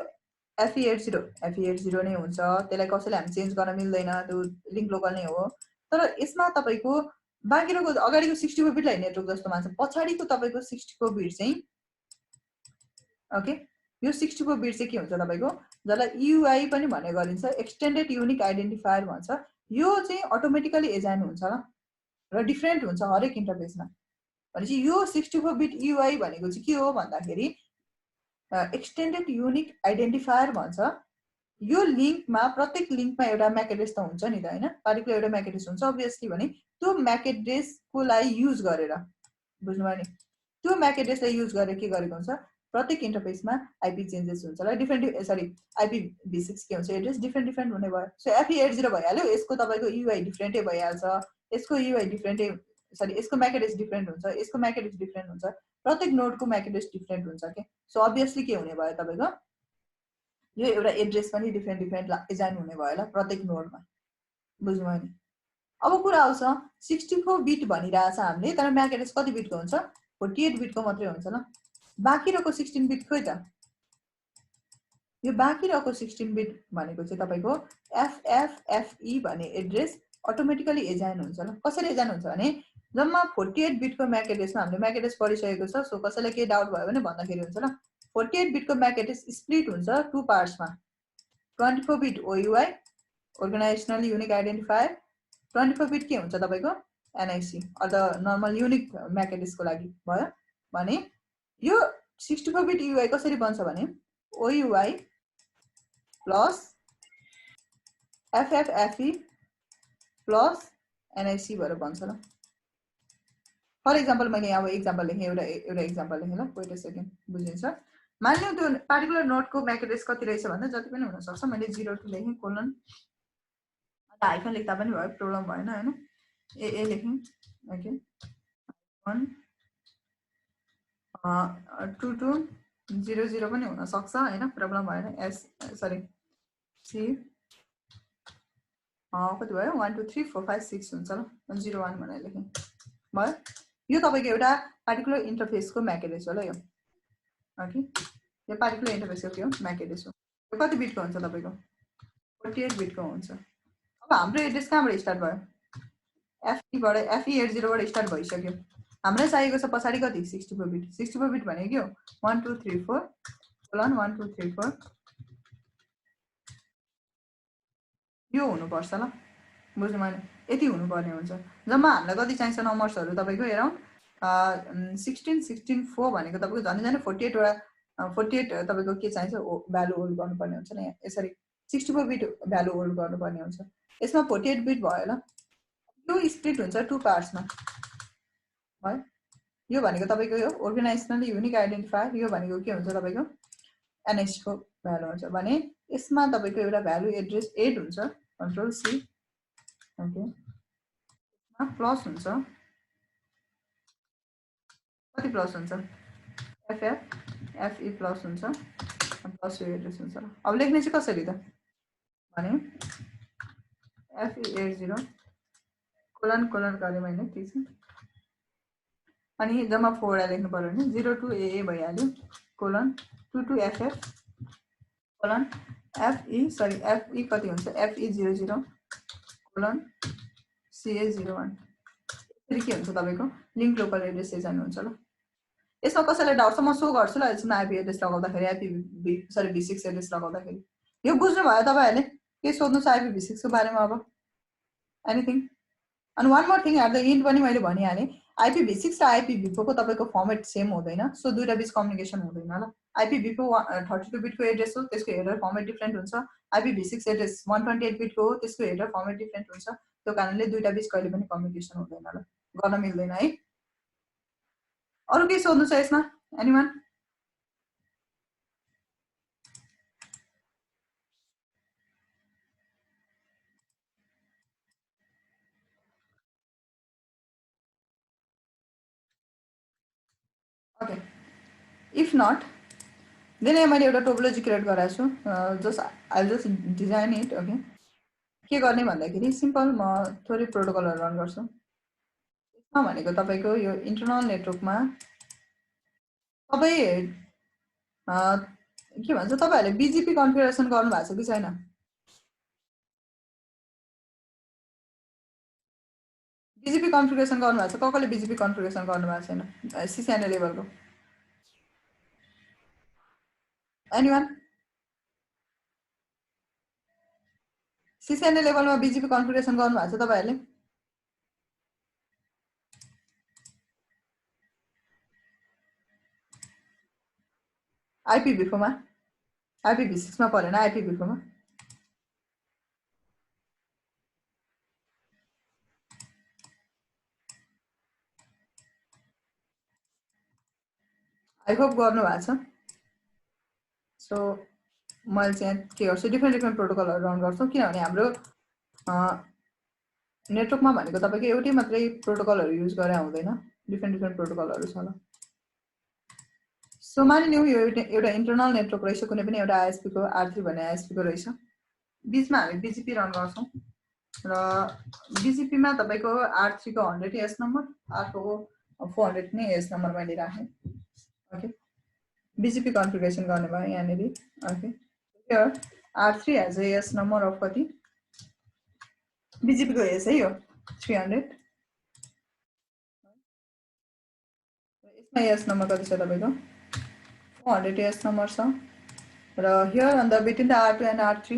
FE80 नै हुन्छ त्यसलाई कसैले हामी चेन्ज गर्न मिल्दैन त्यो लिंक लोकल नै हो तर यसमा तपाईको बाँकीको अगाडीको 64 बिटलाई नेटवर्क जस्तो मान्छ पछाडीको तपाईको 64 बिट चाहिँ ओके यो 64 बिट चाहिँ के हुन्छ तपाईको जसलाई EUI पनि भन्ने गरिन्छ एक्सटेन्डेड युनिक आइडेन्टिफायर भन्छ यो चाहिँ अटोमेटिकली एजाइन हुन्छ ल र डिफरेन्ट हुन्छ हरेक इन्टरफेसमा भनेपछि यो 64 बिट EUI भनेको चाहिँ के हो भन्दाखेरि एक्सटेन्डेड युनिक आइडेन्टिफायर भन्छ यो लिंकमा प्रत्येक लिंकमा एउटा MAC एड्रेस त हुन्छ नि त हैन पार्टिकुलर एउटा MAC एड्रेस हुन्छ अभियसली भने त्यो MAC एड्रेसको लागि युज गरेर बुझ्नुभयो नि त्यो MAC एड्रेसलाई युज गरेर के गरेको हुन्छ प्रत्येक इन्टरफेसमा आईपी चेन्जेस हुन्छ ल डिफरेन्ट सरी IPv6 के हुन्छ एड्रेस डिफरेन्ट हुने भयो सो FE80 भइहाल्यो यसको तपाईको EUI डिफरेन्टै भइहाल्छ यसको EUI डिफरेन्टै सरी यसको MAC एड्रेस डिफरेन्ट हुन्छ यसको MAC एड्रेस डिफरेन्ट हुन्छ प्रत्येक नोडको MAC एड्रेस डिफरेन्ट हुन्छ के सो अभियसली के हुने भयो तपाईको यो एउटा एड्रेस पनि डिफरेन्ट एजाइन हुने भयो ल प्रत्येक नोडमा बुझ्नुभयो नि अब कुरा आउँछ 64 बिट भनिरहेछ हामीले तर MAC एड्रेस कति बिटको हुन्छ 48 बिटको मात्रै हुन्छ ल बाँकी रहेको 16 बिट खोइ त यो बाँकी रहेको 16 बिट भनेको चाहिँ तपाईको FFFE भन्ने एड्रेस अटोमेटिकली एजाइन हुन्छ ल कसरी एजाइन हुन्छ भने जम्मा 48 बिटको MAC एड्रेसमा हामीले MAC एड्रेस पढिसकेको छ सो कसैलाई के डाउट भयो भने भन्दाखेरि हुन्छ ल 48 बिटको MAC एड्रेस स्प्लिट हुन्छ टु पार्ट्समा 24 bit OUI organisational unique identifier 24 bit के हुन्छ तपाईको NIC अथवा नर्मल युनिक MAC एड्रेसको लागि भयो भने यो 64 बिट EUI कसरी बन्छ भने OUI plus FFFE plus NIC भएर बन्छ ल फर एक्जाम्पल मैले यहाँ एक्जाम्पल लेखेँ एउटा एक्जाम्पल लेखेँ ल वेट अ सेकेन्ड बुझिन्छ मान्नु त्यो पार्टिकुलर नोडको MAC एड्रेस कति रहेछ भन्दा जति पनि हुन सक्छ मैले 02 लेखेँ कोलन हाइफन लेख्दा पनि भयो प्रब्लम भएन हैन ए लेखेँ ओके 1 2200 पनि हुन सक्छ हैन प्रब्लम भएन एस सरी सी कति भयो 1 2 3 4 5 6 हुन्छ ल 01 भनेर लेखेँ भयो यो तपाईको एउटा पार्टिकुलर इन्टरफेसको MAC एड्रेस हो ल यो ओके यो पार्टिकुलर इन्टरफेसको के हो MAC एड्रेस हो यो कति बिटको हुन्छ तपाईको 48 बिटको हुन्छ अब हाम्रो एड्रेस कहाँबाट स्टार्ट भयो FE80 बाट स्टार्ट भइसक्यो हामीलाई चाहिएको छ पछाडी कति 64 बिट भनेको के हो 1 2 3 4 कोलन 1 2 3 4 यो हुनु पर्छ ल बुझ्नु मैले यति हुनुपर्ने हुन्छ जम्मा हामीलाई कति चाहिन्छ नम्बर्सहरू तपाईँको एराउन्ड 16 4 भनेको तपाईँको झन् झन् 48 वटा 48 तपाईँको के चाहिन्छ भ्यालु होल्ड गर्नुपर्ने हुन्छ नि यसरी 64 बिट भ्यालु होल्ड गर्नुपर्ने हुन्छ यसमा 48 बिट भयो ल यो स्प्लिट हुन्छ 2 पार्ट्समा भयो यो भनेको तपाईँको यो अर्गनाइजेसनल युनिक आइडेन्टिफायर यो भनेको के हुन्छ तपाईँको एनएस को भ्यालु हुन्छ भने यसमा तपाईँको एउटा भ्यालु एड्रेस 8 हुन्छ कन्ट्रोल सी ओके प्लस हुन्छ कति प्लस हुन्छ एफएफ एफई प्लस हुन्छ प्लस यो एड्रेस हुन्छ अब लेख्ने चाहिँ कसरी त भने एफई 80 कोलन कोलन गरेँ मैले ठीक छ अनि जम्मा 4 वटा लेख्नु पर्यो भने 02 AA भइहाल्यो colon 22 FF colon FE sorry FE कति हुन्छ FE 00 कोलन CA 01 यसरी के हुन्छ तपाईको लिंक लोकल एड्रेस चाहिँ जानु हुन्छ ल यसमा कसैलाई डाउट छ म सो गर्छु ल यसमा आईपी एड्रेस लगाउँदाखेरि आईपी सरी V6 एड्रेस लगाउँदाखेरि यो बुझ्नु भयो तपाईहरुले के सोध्नु छ आईपी V6 को बारेमा अब एनीथिङ अनि one more thing at the end पनि मैले भनिहालेँ IPv6 र IPv4 को तपाईको फर्मेट सेम हुँदैन सो दुईटा बीच कम्युनिकेसन हुँदैन ल IPv4 32 बिट को एड्रेस हो त्यसको हेडर फर्मेट डिफरेन्ट हुन्छ IPv6 एड्रेस 128 बिट को हो त्यसको हेडर फर्मेट डिफरेन्ट हुन्छ त्यो कारणले दुईटा बीच कहिले पनि कम्युनिकेसन हुँदैन ल गर्न मिल्दैन है अरु के सोध्नु छ यसमा anyone okay if not then मैले एउटा टोपोलोजी क्रिएट गराएको छु just I just design it okay के गर्ने भन्दाखेरि सिम्पल म थोरै प्रोटोकलहरु रन गर्छु यसमा भनेको तपाईको यो इन्टरनल नेटवर्कमा तपाई के भन्छ तपाईहरुले बीजीपी कन्फिगरेसन गर्नु भएको छ कि छैन बीजीपी कन्फिगरेसन गर्नु भएको छ कसले बीजीपी कन्फिगरेसन गर्नु भएको छैन सिसिएनए लेभलको एनीवन सिसिएनए लेभलमा बीजीपी कन्फिगरेसन गर्नु भएको छ तपाईहरुले IPv4 मा IPv6 मा परेन IPv4 मा आई होप गर्नु भएको छ सो मैले चाहिँ के गर्छु डिफरेन्ट प्रोटोकलहरु रन गर्छु किनभने हाम्रो नेटवर्कमा भनेको तपाईको एउटै मात्रै प्रोटोकलहरु युज गरे हुँदैन डिफरेन्ट प्रोटोकलहरु छ ल सो मानिलिउँ यो एउटा इन्टरनल नेटवर्क रहेछ कुनै पनि एउटा आईएसपी को R3 भन्ने आईएसपी को रहेछ बीचमा हामी बीजीपी रन गर्छौं र बीजीपी मा तपाईको R3 को 100 एस नम्बर R4 को 400 नै एस नम्बर मैले राखे ओके बीजीपी कन्फिगरेसन गर्ने भयो यहाँनेरि okay here R3 has a S number of कति बीजीपी को एस है यो 300 यसमा एस नम्बर कति छ तपाईको 400 एस नम्बर छ र here on the between the R2 and R3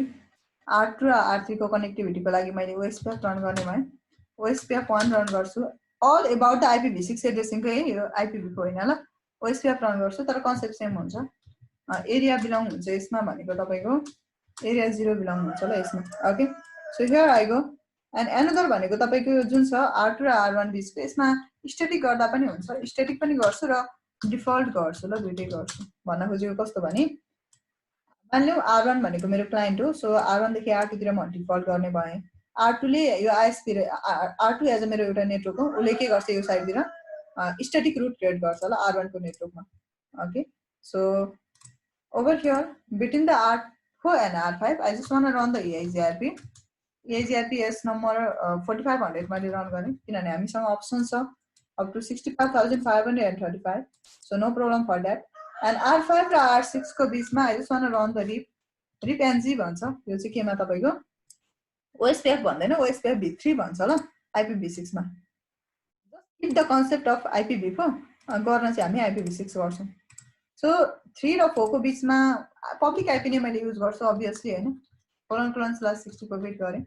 र R3 को कनेक्टिभिटी को लागि मैले OSPF रन गर्ने भए OSPF 1 रन गर्छु all about the IPv6 addressing है यो IPv4 हैन ल OSPF रन गर्छु तर कन्सेप्ट सेम हुन्छ एरिया बिलोङ हुन्छ यसमा भनेको तपाईको एरिया 0 बिलोङ हुन्छ ल यसमा okay so here I go and another भनेको तपाईको जुन छ R2 र R1 बीचको यसमा स्ट्याटिक गर्दा पनि हुन्छ स्ट्याटिक पनि गर्छु र डिफल्ट गर्छु ल दुईटै गर्छु भन्न खोजेको कस्तो भने मानिलिउँ R1 भनेको मेरो क्लाइन्ट हो सो R1 देखि R2 तिर म डिफल्ट गर्ने भए R2 ले यो आईएसपी R2 एज मेरो एउटा नेटवर्क हो उले के गर्छ यो साइड तिर स्ट्याटिक रुट क्रिएट गर्छ ल R1 को नेटवर्कमा okay so over here between the R4 and R5 I just want to run the EIGRP S number 4500 मैले रन गर्ने किनभने हामीसँग अप्सन छ up to 65535 so no problem for that and R5 र R6 को बीचमा I just want to run the rip NG भन्छ यो चाहिँ केमा तपाईको OSPF भन्दैन OSPF v3 भन्छ ल IPv6 मा just keep the concept of IPv4 गर्न चाहिँ हामी IPv6 गर्छौं सो 3 र 4 को बीचमा पब्लिक आईपी नै मैले युज गर्छु obviously हैन कोलन/64 बिट गरे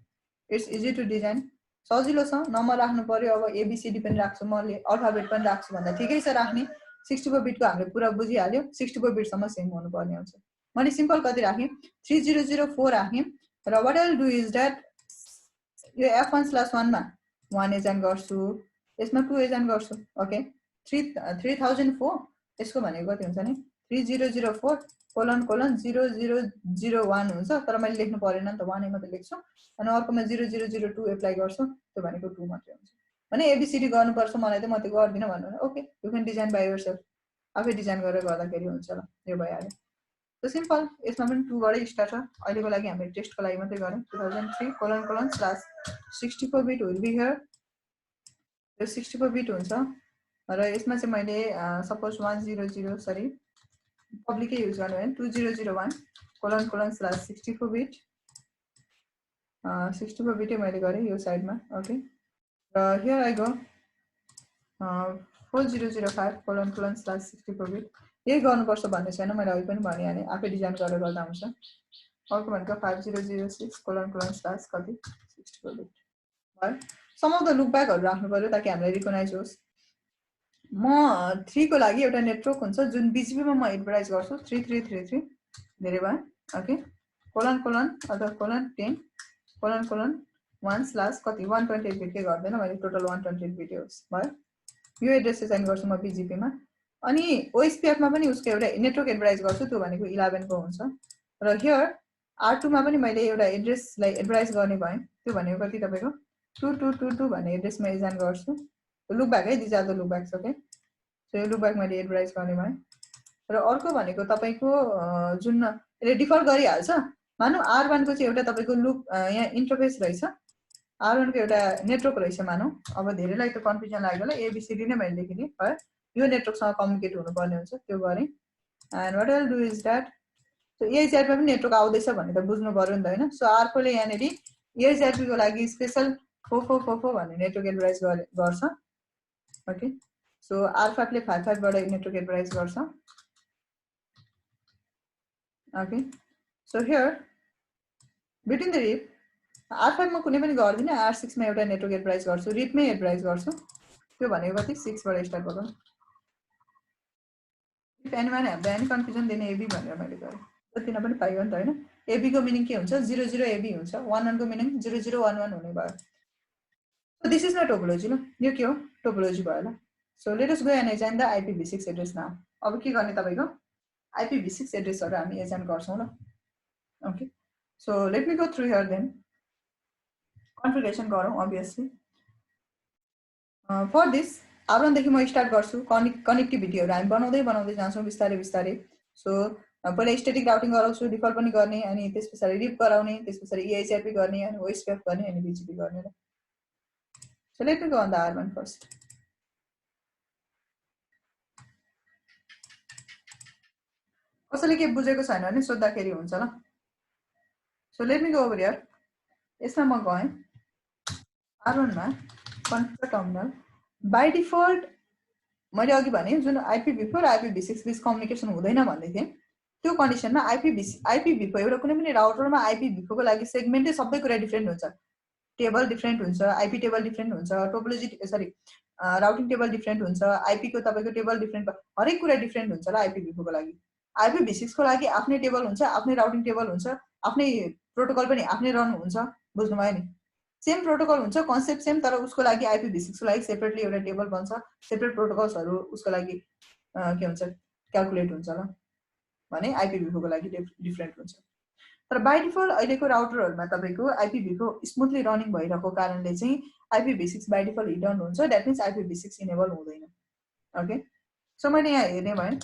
इट्स इजी टु डिजाइन, सजिलो छ। नम्बर राख्नु पर्यो, अब एबिसिडी पनि राख्छु म, अल्फाबेट पनि राख्छु भन्दा ठिकै छ राख्ने। 64 बिटको हामीले पुरा बुझिहाल्यो, 64 बिटसम्म सेम हुनुपर्ने हुन्छ। मैले सिम्पल कति राखेँ 3004 राखेँ र what I will do is that यो f1/1 मा 1 एजान गर्छु, यसमा 2 एजान गर्छु। ओके 3004 यसको भनेको कति हुन्छ नि 3004 कोलन कोलन 0001 हुन्छ, तर मैले लेख्नु परेन नि त, 1 मात्रै लेख्छु। अनि अर्कोमा 0002 एप्लाई गर्छु, त्यो भनेको 2 मात्रै हुन्छ। भने एबिसिडी गर्नुपर्छ मलाई त, म त्यो गर्दिनँ भन्नु भने okay you can design by yourself, आफै डिजाइन गरेर गर्दाखेरि हुन्छ ल, यो भइहाल्यो। त सिम्पल, यसमा पनि 2 बाटै स्टार्ट छ। अहिलेको लागि हामीले टेस्टको लागि मात्रै गरौँ। 2003 colon colon slash 64 bit will be here, यो 64 बिट हुन्छ र यसमा चाहिँ मैले सपोज 100 सरी पब्लिकै युज गर्नु है 2001 कोलन कोलन स्ल्यास 64 बिट 64 बिटै मैले गरेँ यो साइडमा। ओके र here I go 4005 colon colon slash 64 beet, यही गर्नुपर्छ भन्ने छैन, मैले अघि पनि भनिहालेँ, आफै डिजाइन गरेर गर्दा हुन्छ। अर्को भनेको 5006 कोलन कोलन स्ल्यास कति 64 बिट भयो। सम अफ द लुक ब्याकहरू राख्नु पर्यो ताकि हामीलाई रिकगनाइज होस्। म 3 को लागि एउटा नेटवर्क हुन्छ जुन बिजिपीमा म एडभर्टाइज गर्छु 3333 धेरै भयो। ओके कोलन कोलन अथवा कोलन 10 कोलन कोलन 1 स्ल्यास कति 128 बिटकै गर्दैन मैले, टोटल 128 बिटै होस् भयो। यो एड्रेस डिजाइन गर्छु म बिजिपीमा। अनि ओएसपीएफमा पनि उसको एउटा नेटवर्क एडभर्टाइज गर्छु, त्यो भनेको 11 को हुन्छ। र हियर R2 मा पनि मैले एउटा एड्रेसलाई एडभर्टाइज गर्ने भएँ, त्यो भनेको कति तपाईको 2222 भन्ने एड्रेसमा एजान गर्छु। लुक ब्याक है, these are the look backs. Okay so यो लुक ब्याक मैले एडभर्टाइज गर्ने भएँ। र अर्को भनेको तपाईको जुन यसले डिफल्ट गरिहाल्छ, मानौ R1 को चाहिँ एउटा तपाईको लुक यहाँ इन्टरफेस रहेछ, R1 को एउटा नेटवर्क रहेछ मानौ। अब धेरैलाई त कन्फ्युजन लाग्यो होला, एबिसिडी नै मैले लेखिदिएँ भयो। यो नेटवर्कसँग कम्युनिकेट हुनुपर्ने हुन्छ, त्यो गरेँ। And what I will do is that so एएचआरपीमा पनि नेटवर्क आउँदैछ भन्ने त बुझ्नु पर्यो नि त होइन। सो R4 ले यहाँनिर एएचआरपी को लागि स्पेशल 4444 भन्ने नेटवर्क एडभर्टाइज गर्छ। ओके सो R5 ले 55 बाट नेटवर्क एडभर्टाइज गर्छ। Okay so here between the RIP R5 मा कुनै पनि गर्दिनँ, R6 मा एउटा नेटवर्क एडभर्टाइज गर्छु, रिपमै एडभर्टाइज गर्छु। त्यो भनेको कति 6 बाट स्टार्ट गरौँ। If anyone have any confusion then AB भनेर मैले गरेँ, जतिना पनि पाइयो नि त होइन। एबी को मिनिङ के हुन्छ 00 एबी हुन्छ, 11 को मिनिङ 0011 हुने भयो। So this is not topology ल, यो के हो टोपोलोजी भयो ल। So let us go and assign the IPv6 address now. अब के गर्ने तपाईको IPv6 एड्रेसहरु हामी एजाइन गर्छौं ल। Okay so let me go through here then configuration गरौँ अभियसली। फर दिस R1 देखि म स्टार्ट गर्छु, कनेक्टिभिटीहरु हामी बनाउँदै जान्छौं बिस्तारै बिस्तारै। सो पहिला स्ट्याटिक राउटिङ गराउँछु, डिफल्ट पनि गर्ने, अनि त्यसपछि रिप गराउने, त्यसपछि EHRP गर्ने, अनि OSPF गर्ने, अनि BGP गर्ने ल। So let me go on the R1 first. कसैले के बुझेको छैन भने सोध्दाखेरि हुन्छ ल। So let me go over here. यसमा म गएँ R1 मा कन्फिगर टर्मिनल। बाइ डिफल्ट मैले अघि भने जुन IPv4 र IPv6 बीच कम्युनिकेसन हुँदैन भन्दै थिएँ, त्यो कन्डिसनमा IPv4 एउटा कुनै पनि राउटरमा IPv4 को लागि सेगमेन्टै सबै कुरा डिफरेन्ट हुन्छ, टेबल डिफरेन्ट हुन्छ, IP टेबल डिफरेन्ट हुन्छ, topology sorry routing table different हुन्छ, IP को तपाईको टेबल डिफरेन्ट, हरेक कुरा डिफरेन्ट हुन्छ ल IPv4 को लागि। IPv6 को लागि आफ्नै टेबल हुन्छ, आफ्नै राउटिङ टेबल हुन्छ, आफ्नै प्रोटोकल पनि आफ्नै रन हुन्छ, बुझ्नु भयो नि। सेम प्रोटोकल हुन्छ, कन्सेप्ट सेम, तर उसको लागि IPv6 को लागि सेपरेटली एउटा टेबल बन्छ, सेपरेट प्रोटोकल्सहरु उसको लागि के हुन्छ क्याल्कुलेट हुन्छ ल, भने IPv4 को लागि डिफरेन्ट हुन्छ। तर बाइ डिफल्ट अहिलेको राउटरहरुमा तपाईको IPv4 स्मुथली रनिङ भइरहेको कारणले चाहिँ IPv6 बाइ डिफल्ट हिडन हुन्छ, दैट मिन्स IPv6 इनेबल हुँदैन। ओके सो मैले यहाँ हेर्ने भएँ।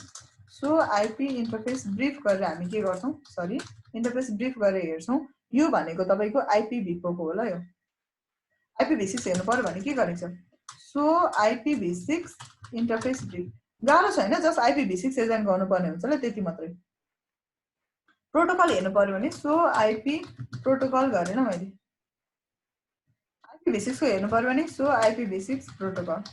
सो IP इन्टरफेस ब्रिफ गरेर हामी के गर्छौं, सरी इन्टरफेस ब्रिफ गरेर हेर्छौं, यो भनेको तपाईको IPv4 को हो ल। यो IPv6 हेर्नु पर्यो भने के गरेछ, सो IPv6 इन्टरफेस ब्रिफ, गाह्रो छैन, जस्ट IPv6 एजाइन गर्नुपर्ने हुन्छ ल, त्यति मात्रै। प्रोटोकल हेर्नु पर्यो भने सो IP प्रोटोकल गरेन मैले, IPv6 को हेर्नु पर्यो भने सो IPv6 प्रोटोकल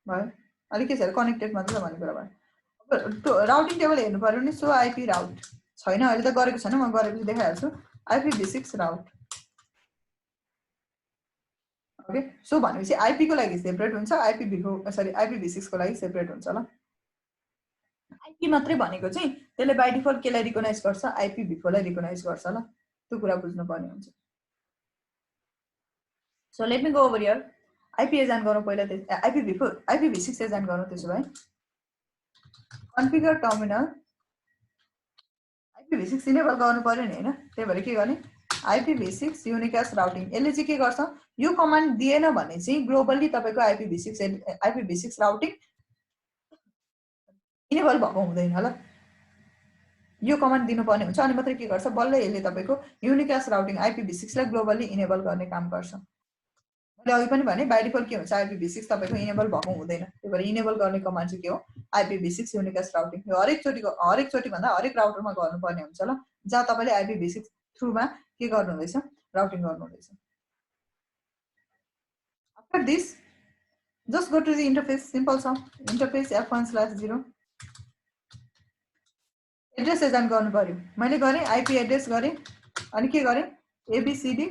भयो। अलि के छ कनेक्टेड मात्र भन्ने कुरा भयो। राउटिङ टेबल हेर्नु पर्यो भने सो IP राउट छैन, अहिले त गरेको छैन, म गरेपछि देखाइहाल्छु। IPv6 route. ओके सो भनेपछि आईपी को लागि सेपरेट हुन्छ, आईपी को सरी IPv6 को लागि सेपरेट हुन्छ ल। आईपी मात्रै भनेको चाहिँ त्यसले बाइ डिफल्ट केलाई रिकगनाइज गर्छ, IPv4 लाई रिकगनाइज गर्छ ल, त्यो कुरा बुझ्नु पर्ने हुन्छ। So let me go over here. IP assign गरौँ पहिला, IPv6 एजान गरौँ। त्यसो भए कन्फिगर टर्मिनल IPv6 इनेबल गर्नु पर्यो नि हैन, त्यही भएर के गर्ने IPv6 युनिकास्ट राउटिङ। यसले चाहिँ के गर्छ, यो कमान्ड दिएन भने चाहिँ ग्लोबली तपाईको IPv6 राउटिङ इनेबल भएको हुँदैन ल। यो कमान्ड दिनुपर्ने हुन्छ अनि मात्रै के गर्छ, बल्ल यसले तपाईको युनिकास्ट राउटिङ IPv6 लाई ग्लोबली इनेबल गर्ने काम गर्छ। मैले अघि पनि भने बाइ डिफल्ट के हुन्छ, IPv6 तपाईको इनेबल भएको हुँदैन, त्यही भएर इनेबल गर्ने कमान्ड चाहिँ के हो, IPv6 युनिकास्ट राउटिङ। यो हरेक चोटी भन्दा हरेक राउटरमा गर्नुपर्ने हुन्छ ल, जहाँ तपाईले IPv6 थ्रुमा के गर्नु हुँदैछ, राउटिङ गर्नु हुँदैछ। After this just go to the interface, simple छ, interface f1/0 एड्रेस एजान गर्नु पर्यो। मैले गरे आईपी एड्रेस गरे अनि के गरे एबीसीडी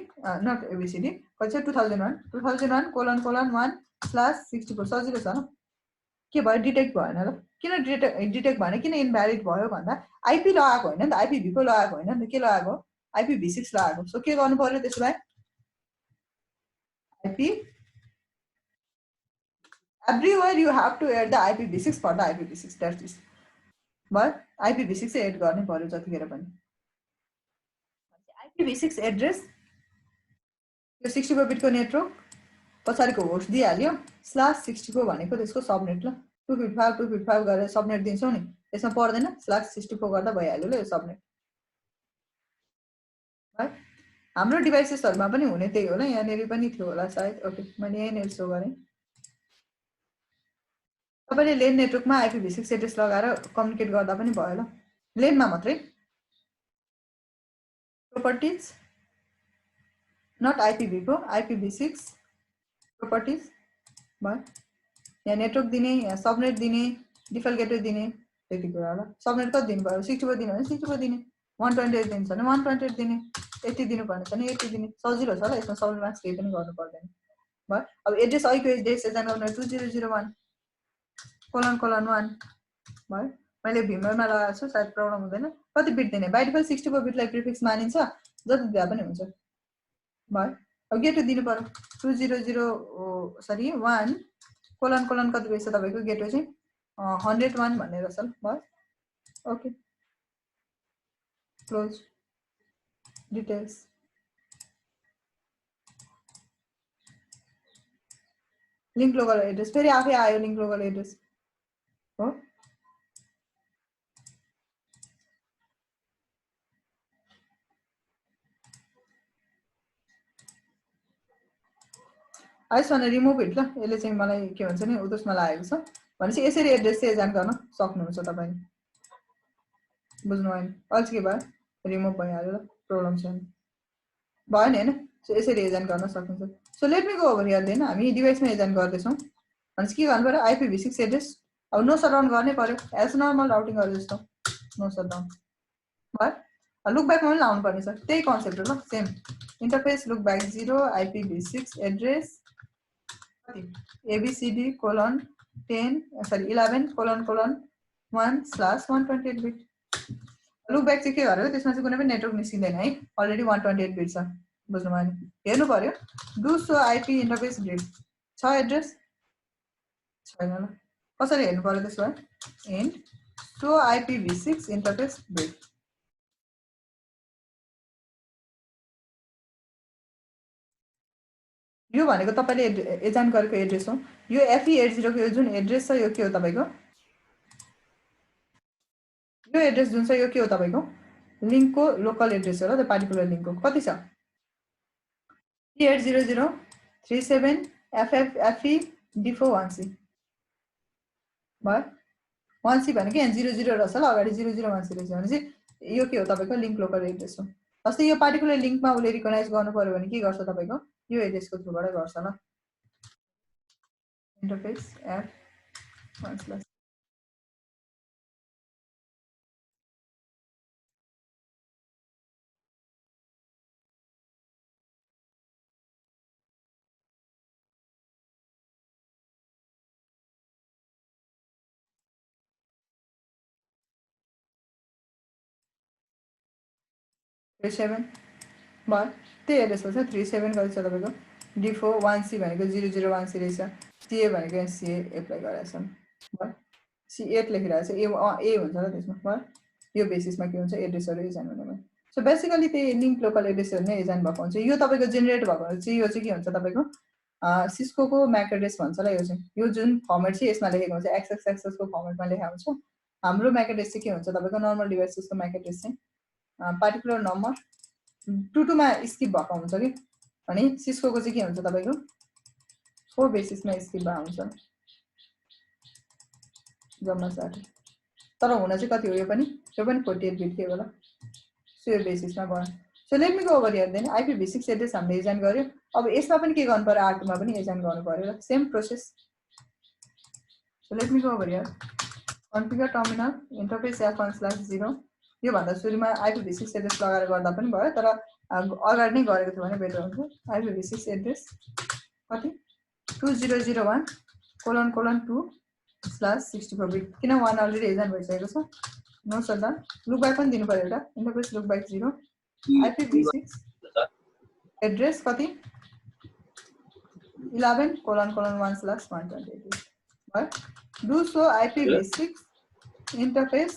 नट एबीसीडी कति छ 2001:1/1/64 सजिलो छ न। के भयो डिटेक्ट भएन ल, किन डिटेक्ट भएन, किन इनभ्यालिड भयो भन्दा आईपी लगाएको होइन नि त, IPv4 लगाएको होइन नि त, के लगाएको IPv6 लगाएको। सो के गर्नु पर्यो त्यसो भए IP everywhere you have to add the IPv6 for the IPv6 that's it। But IPv6 चाहिँ एड गर्नै पर्यो जतिखेर पनि। IPv6 एड्रेस यो 64 बिटको नेटवर्क पछाडिको होस्ट दिइहाल्यो /64 भनेको त्यसको सबनेट ल, 255 गरेर सबनेट दिन्छौ नि, त्यसमा पर्दैन, /64 गर्दा भइहाल्यो ल यो सबनेट। है हाम्रो डिभाइसेसहरुमा पनि हुने त्यही होला, यहाँनेरि पनि थियो होला सायद। ओके मैले यहाँनेरि सो गरेँ। तपाईले लेन नेटवर्कमा IPv6 एड्रेस लगाएर कम्युनिकेट गर्दा पनि भयो ल, लेनमा मात्रै। Properties not IPv4 IPv6 properties भयो। यहाँ नेटवर्क दिने, यहाँ सबनेट दिने, डिफल्ट गेटवे दिने, त्यति कुरा होला। सबनेट कति दिनु पर्यो, 64 दिनु भने 64 दिने, 128 दिन्छ भने 128 दिने, 80 दिनुपर्ने छ भने 80 दिने, सजिलो छ ल, यसमा सबै मार्क्स केही पनि गर्नु पर्दैन भयो। अब एड्रेस अहिलेको एड्रेस एजान गर्नु 2001:1 भयो। मैले भिमरमा लगाएको छु, सायद प्रब्लम हुँदैन। कति बिट दिने, बाइ डिफल्ट 64 बिटलाई प्रिफिक्स मानिन्छ, जति दिँदा पनि हुन्छ भयो। अब गेटवे दिनु पर्यो 1:1 कति रहेछ तपाईको गेटवे चाहिँ 101 भन्ने रहेछ भयो। Okay close details. Link local address फेरि आफै आयो, लिंक लोकल एड्रेस हो। आइस भने रिमुभ इट ल, यसले चाहिँ मलाई के भन्छ नि उद्देश्यमा लागेको छ भनेपछि यसरी एड्रेस चाहिँ एजान गर्न सक्नुहुन्छ तपाईले, बुझ्नु भयो नि। अहिले के भयो, रिमुभ भइहाल्यो ल, प्रब्लम छैन, भयो नि हैन। सो यसरी एजान गर्न सक्नुहुन्छ। So let me go over here then, हामी डिभाइसमा एजान गर्दैछौँ भनेपछि के गर्नु पर्यो, IPv6 एड्रेस अब नो सटडाउन गर्नै पर्यो, एज नर्मल राउटिङ गरे जस्तो नो सटडाउन भयो। लुक ब्याकमा पनि लाउनु पर्ने छ, त्यही कन्सेप्ट हो ल, same interface look back 0 IPv6 address ABCD:10:11:1/128 beet. Look back चाहिँ के गर्यो, त्यसमा चाहिँ कुनै पनि नेटवर्क निस्किँदैन है, अलरेडी 128 बिट छ, बुझ्नु भयो नि। हेर्नु पर्यो do so IP interface grid छ एड्रेस छैन ल, कसरी हेर्नु पर्यो त्यसो भए int so IPv6 interface grid. यो भनेको तपाईले एजान गरेको एड्रेस हो, यो FE80 को यो जुन एड्रेस छ यो के हो तपाईको, यो एड्रेस जुन छ यो के हो तपाईको लिंकको लोकल एड्रेस हो र त्यो पार्टिकुलर लिंकको कति छ 380037FFFED416 भयो। 1C भनेको यहाँ 00 रहेछ ल, अगाडि 0016 रहेछ भनेपछि यो के हो तपाईको लिंक लोकल एड्रेस हो। जस्तै यो पार्टिकुलर लिंकमा उले रिकगनाइज गर्नु पर्यो भने के गर्छ तपाईको यो एड्रेसको थ्रुबाट गर्छ ल। इन्टरफेस F1/ 37 भयो त्यही एड्रेस हो 37 कति छ तपाईको D4 1C भनेको 00 1C रहेछ CA भनेको CA एप्लाई गराछ भयो C8 लेखिरहेछ ए हुन्छ र त्यसमा भयो यो बेसिसमा के हुन्छ एड्रेसहरु एजाइन हुने भयो सो बेसिकली त्यही लिंक लोकल एड्रेसहरु नै एजाइन भएको हुन्छ यो तपाईको जेनेरेट भएको चाहिँ यो चाहिँ के हुन्छ तपाईको सिस्को को म्याक एड्रेस भन्छ ल यो चाहिँ यो जुन फर्मेट चाहिँ यसमा लेखेको हुन्छ एक्स एक्स को फर्मेटमा लेखेको हुन्छ हाम्रो म्याक एड्रेस चाहिँ के हुन्छ तपाईको नर्मल डिभाइसेसको म्याक एड्रेस चाहिँ पार्टिकुलर नम्बर 22 मा स्किप भएको हुन्छ कि अनि सिस्को को चाहिँ के हुन्छ तपाईको 4 बेसिसमा स्किप भएको हुन्छ जम्मा 60 तर हुन चाहिँ कति हो यो पनि 48 बिट के होला सो यो बेसिसमा भयो so let me go over here then IPv6 address हामीले एजाइन गर्यो अब यसमा पनि के गर्नु पर्यो R2 मा पनि एजाइन गर्नु पर्यो र same process so let me go over here configure terminal interface F1/0 यो भन्दा सुरुमा IPv6 एड्रेस लगाएर गर्दा पनि भयो तर अगाडि नै गरेको थियो भने बेटर हुन्छ IPv6 एड्रेस कति 2001:2/64 बिट किन 1 अलरेडी एजाइन भइसकेको छ नो सदा लुक बैक पनि दिनु पर्यो एउटा interface look back 0 IPv6 address कति 11:1/128 भयो do so IPv6 interface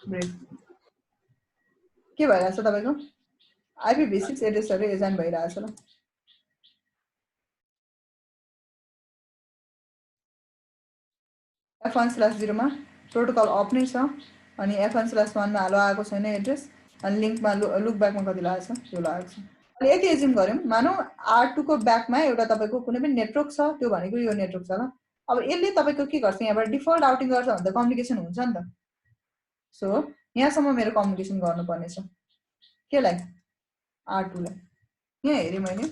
brake के भइरहेछ तपाईको IPv6 एड्रेसहरु एजाइन भइरहेछ ल F1/0 मा प्रोटोकल अफ नै छ अनि F1/1 मा हालो आएको छैन एड्रेस अनि लिंकमा लुक ब्याकमा कति लागेको छ यो लागेको छ अनि यति एज्युम गर्यौं मानौ R2 को ब्याकमा एउटा तपाईको कुनै पनि नेटवर्क छ त्यो भनेको यो नेटवर्क छ ल अब यसले तपाईको के गर्छ यहाँबाट डिफल्ट राउटिङ गर्छ भन्दा कम्युनिकेसन हुन्छ नि त सो यहाँसम्म मेरो कम्युनिकेसन गर्नुपर्ने छ केलाई R2 लाई यहाँ हेरे मैले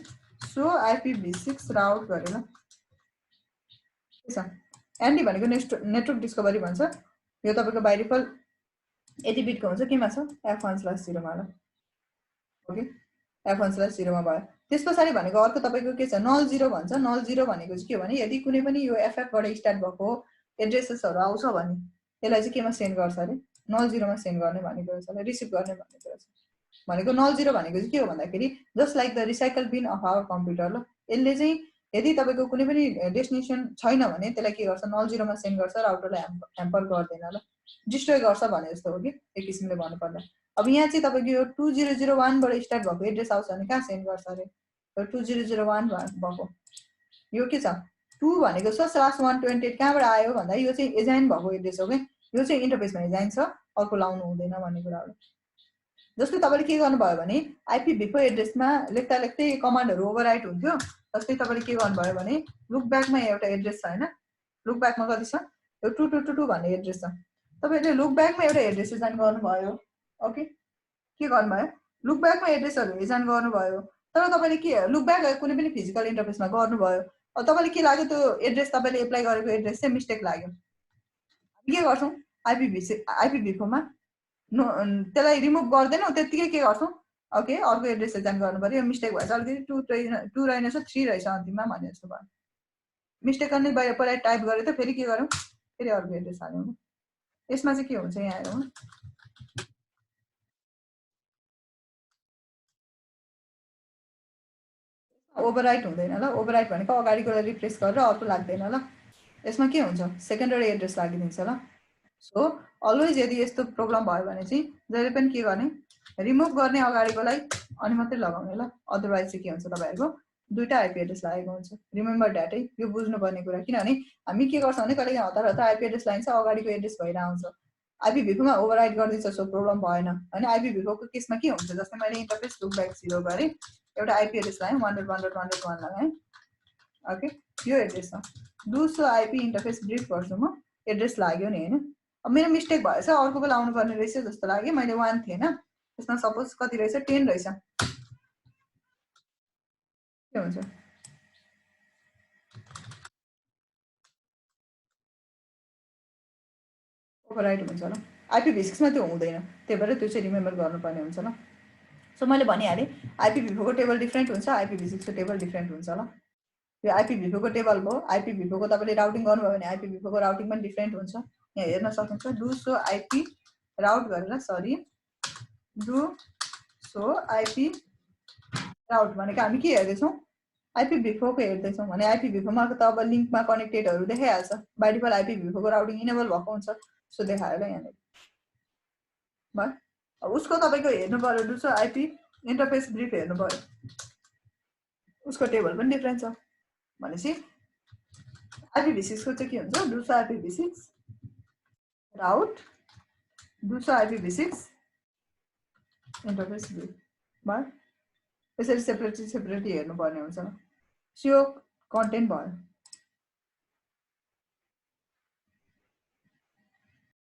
सो IPv6 राउट गरेर के छ एनडी भनेको नेटवर्क डिस्कभरी भन्छ यो तपाईको बाइ डिफल्ट 80 बिटको हुन्छ केमा छ F1/0 मा ल ओके F1/0 मा भयो त्यसपछि भनेको अर्को तपाईको के छ null 0 भन्छ null 0 भनेको चाहिँ के भने यदि कुनै पनि यो FF बाट स्टार्ट भएको एड्रेसेसहरु आउँछ भने यसलाई चाहिँ केमा सेन्ड गर्छ अरे null 0 मा सेन्ड गर्ने भनेको रहेछ रिसिभ गर्ने भनेको रहेछ भनेको null 0 भनेको चाहिँ के हो भन्दाखेरि just like the recycle bin of our computer ल यसले चाहिँ यदि तपाईको कुनै पनि डेस्टिनेसन छैन भने त्यसलाई के गर्छ null 0 मा सेन्ड गर्छ राउटरलाई ह्याम्पर गर्दैन ल डिस्ट्रोय गर्छ भने जस्तो हो कि एक किसिमले भन्नु पर्दा अब यहाँ चाहिँ तपाईको यो 2001 बाट स्टार्ट भएको एड्रेस आउँछ भने कहाँ सेन्ड गर्छ अरे 2001 भएको यो के छ 2 भनेको छ /128 कहाँबाट आयो भन्दा यो चाहिँ एजाइन भएको एड्रेस हो के यो चाहिँ इन्टरफेसमा एजाइन छ अर्को लाउनु हुँदैन भन्ने कुरा हो जस्तै तपाईले के गर्नु भयो भने IPv4 एड्रेसमा लेख्दा लेख्दै कमान्डहरु ओभरराइट हुन्थ्यो जस्तै तपाईले के गर्नु भयो भने लुक ब्याकमा एउटा एड्रेस छ हैन लुक ब्याकमा कति छ यो 2222 भन्ने एड्रेस छ तपाईले लुक ब्याकमा एउटा एड्रेस एजाइन गर्नु भयो ओके के गर्नु भयो लुक ब्याकमा एड्रेसहरु एजाइन गर्नु भयो तर तपाईले के लुक ब्याक कुनै पनि फिजिकल इन्टरफेसमा गर्नु भयो अब तपाईले के लाग्यो त्यो एड्रेस तपाईले एप्लाई गरेको एड्रेस चाहिँ मिस्टेक लाग्यो हामी के गर्छौं IPv4 मा त्यसलाई रिमुभ गर्दैनौ त्यतिकै के गर्छौं ओके अर्को एड्रेस एजाइन गर्नु पर्यो यो मिस्टेक भएछ अलिकति 2 रहेनछ 3 रहेछ अन्तिममा भन्ने जस्तो भयो मिस्टेक गर्ने पहिला टाइप गरे त फेरि के गरौँ फेरि अर्को एड्रेस हाल्यौं यसमा चाहिँ के हुन्छ यहाँ हेरौँ ओभरराइट हुँदैन ल ओभरराइट भनेको अगाडिकोलाई रिप्लेस गरेर अर्को लाग्दैन ल यसमा के हुन्छ सेकेन्डरी एड्रेस लागिदिन्छ ल सो अलवेज यदि यस्तो प्रब्लम भयो भने चाहिँ जहिले पनि के गर्ने रिमुभ गर्ने अगाडिकोलाई अनि मात्रै लगाउने ल अदरवाइज चाहिँ के हुन्छ तपाईहरुको दुईटा आइपी एड्रेस लागेको हुन्छ रिमेम्बर दैट है यो बुझ्नु पर्ने कुरा किनभने हामी के गर्छौं भने कहिले हतार हतार आइपी एड्रेस लाइन्छ अगाडिको एड्रेस भएर आउँछ IPv4 मा ओभरराइट गर्दिन्छ सो प्रब्लम भएन हैन IPv4 को केसमा के हुन्छ जस्तै मैले इन्टरफेस लुक ब्याक 0 गरे एउटा आइपी एड्रेस लाएँ 100.100.1 लगाएँ ओके यो एड्रेस छ दुसो आइपी इन्टरफेस ब्रिफ गर्छु म एड्रेस लाग्यो नि हैन अब मेरो मिस्टेक भएछ अर्को बेला आउनु पर्ने रहेछ जस्तो लाग्यो मैले 1 थिएन त्यसमा सपोज कति रहेछ 10 रहेछ के हुन्छ ओभरराइट हुन्छ ल IPv6 मा त्यो हुँदैन त्यही भएर त्यो चाहिँ रिमेम्बर गर्नुपर्ने हुन्छ ल सो मैले भनिहालेँ IPv4 को टेबल डिफरेन्ट हुन्छ IPv6 को टेबल डिफरेन्ट हुन्छ ल यो IPv4 को टेबल भयो IPv4 को तपाईले राउटिङ गर्नुभयो भने IPv4 को राउटिङ पनि डिफरेन्ट हुन्छ यहाँ हेर्न सक्नुहुन्छ डु सो IP राउट गरेर सरी डु सो आइपी राउट भनेको हामी के हेर्दैछौँ IPv4 को हेर्दैछौँ भने IPv4 मा त अब लिङ्कमा कनेक्टेडहरु देखाइहाल्छ बाइ डिफल्ट IPv4 को राउटिङ इनेबल भएको हुन्छ सो देखायो ल यहाँ भयो अब उसको तपाईको हेर्नु पर्यो डुसो आइपी इन्टरफेस ब्रिफ हेर्नु पर्यो उसको टेबल पनि डिफरेन्ट छ भनेपछि IPv6 को चाहिँ के हुन्छ डुसो IPv6 राउट डुसो IPv6 इन्टरफेस ब्रिफ भयो यसरी सेपरेटली हेर्नु पर्ने हुन्छ सो कन्टेन्ट भयो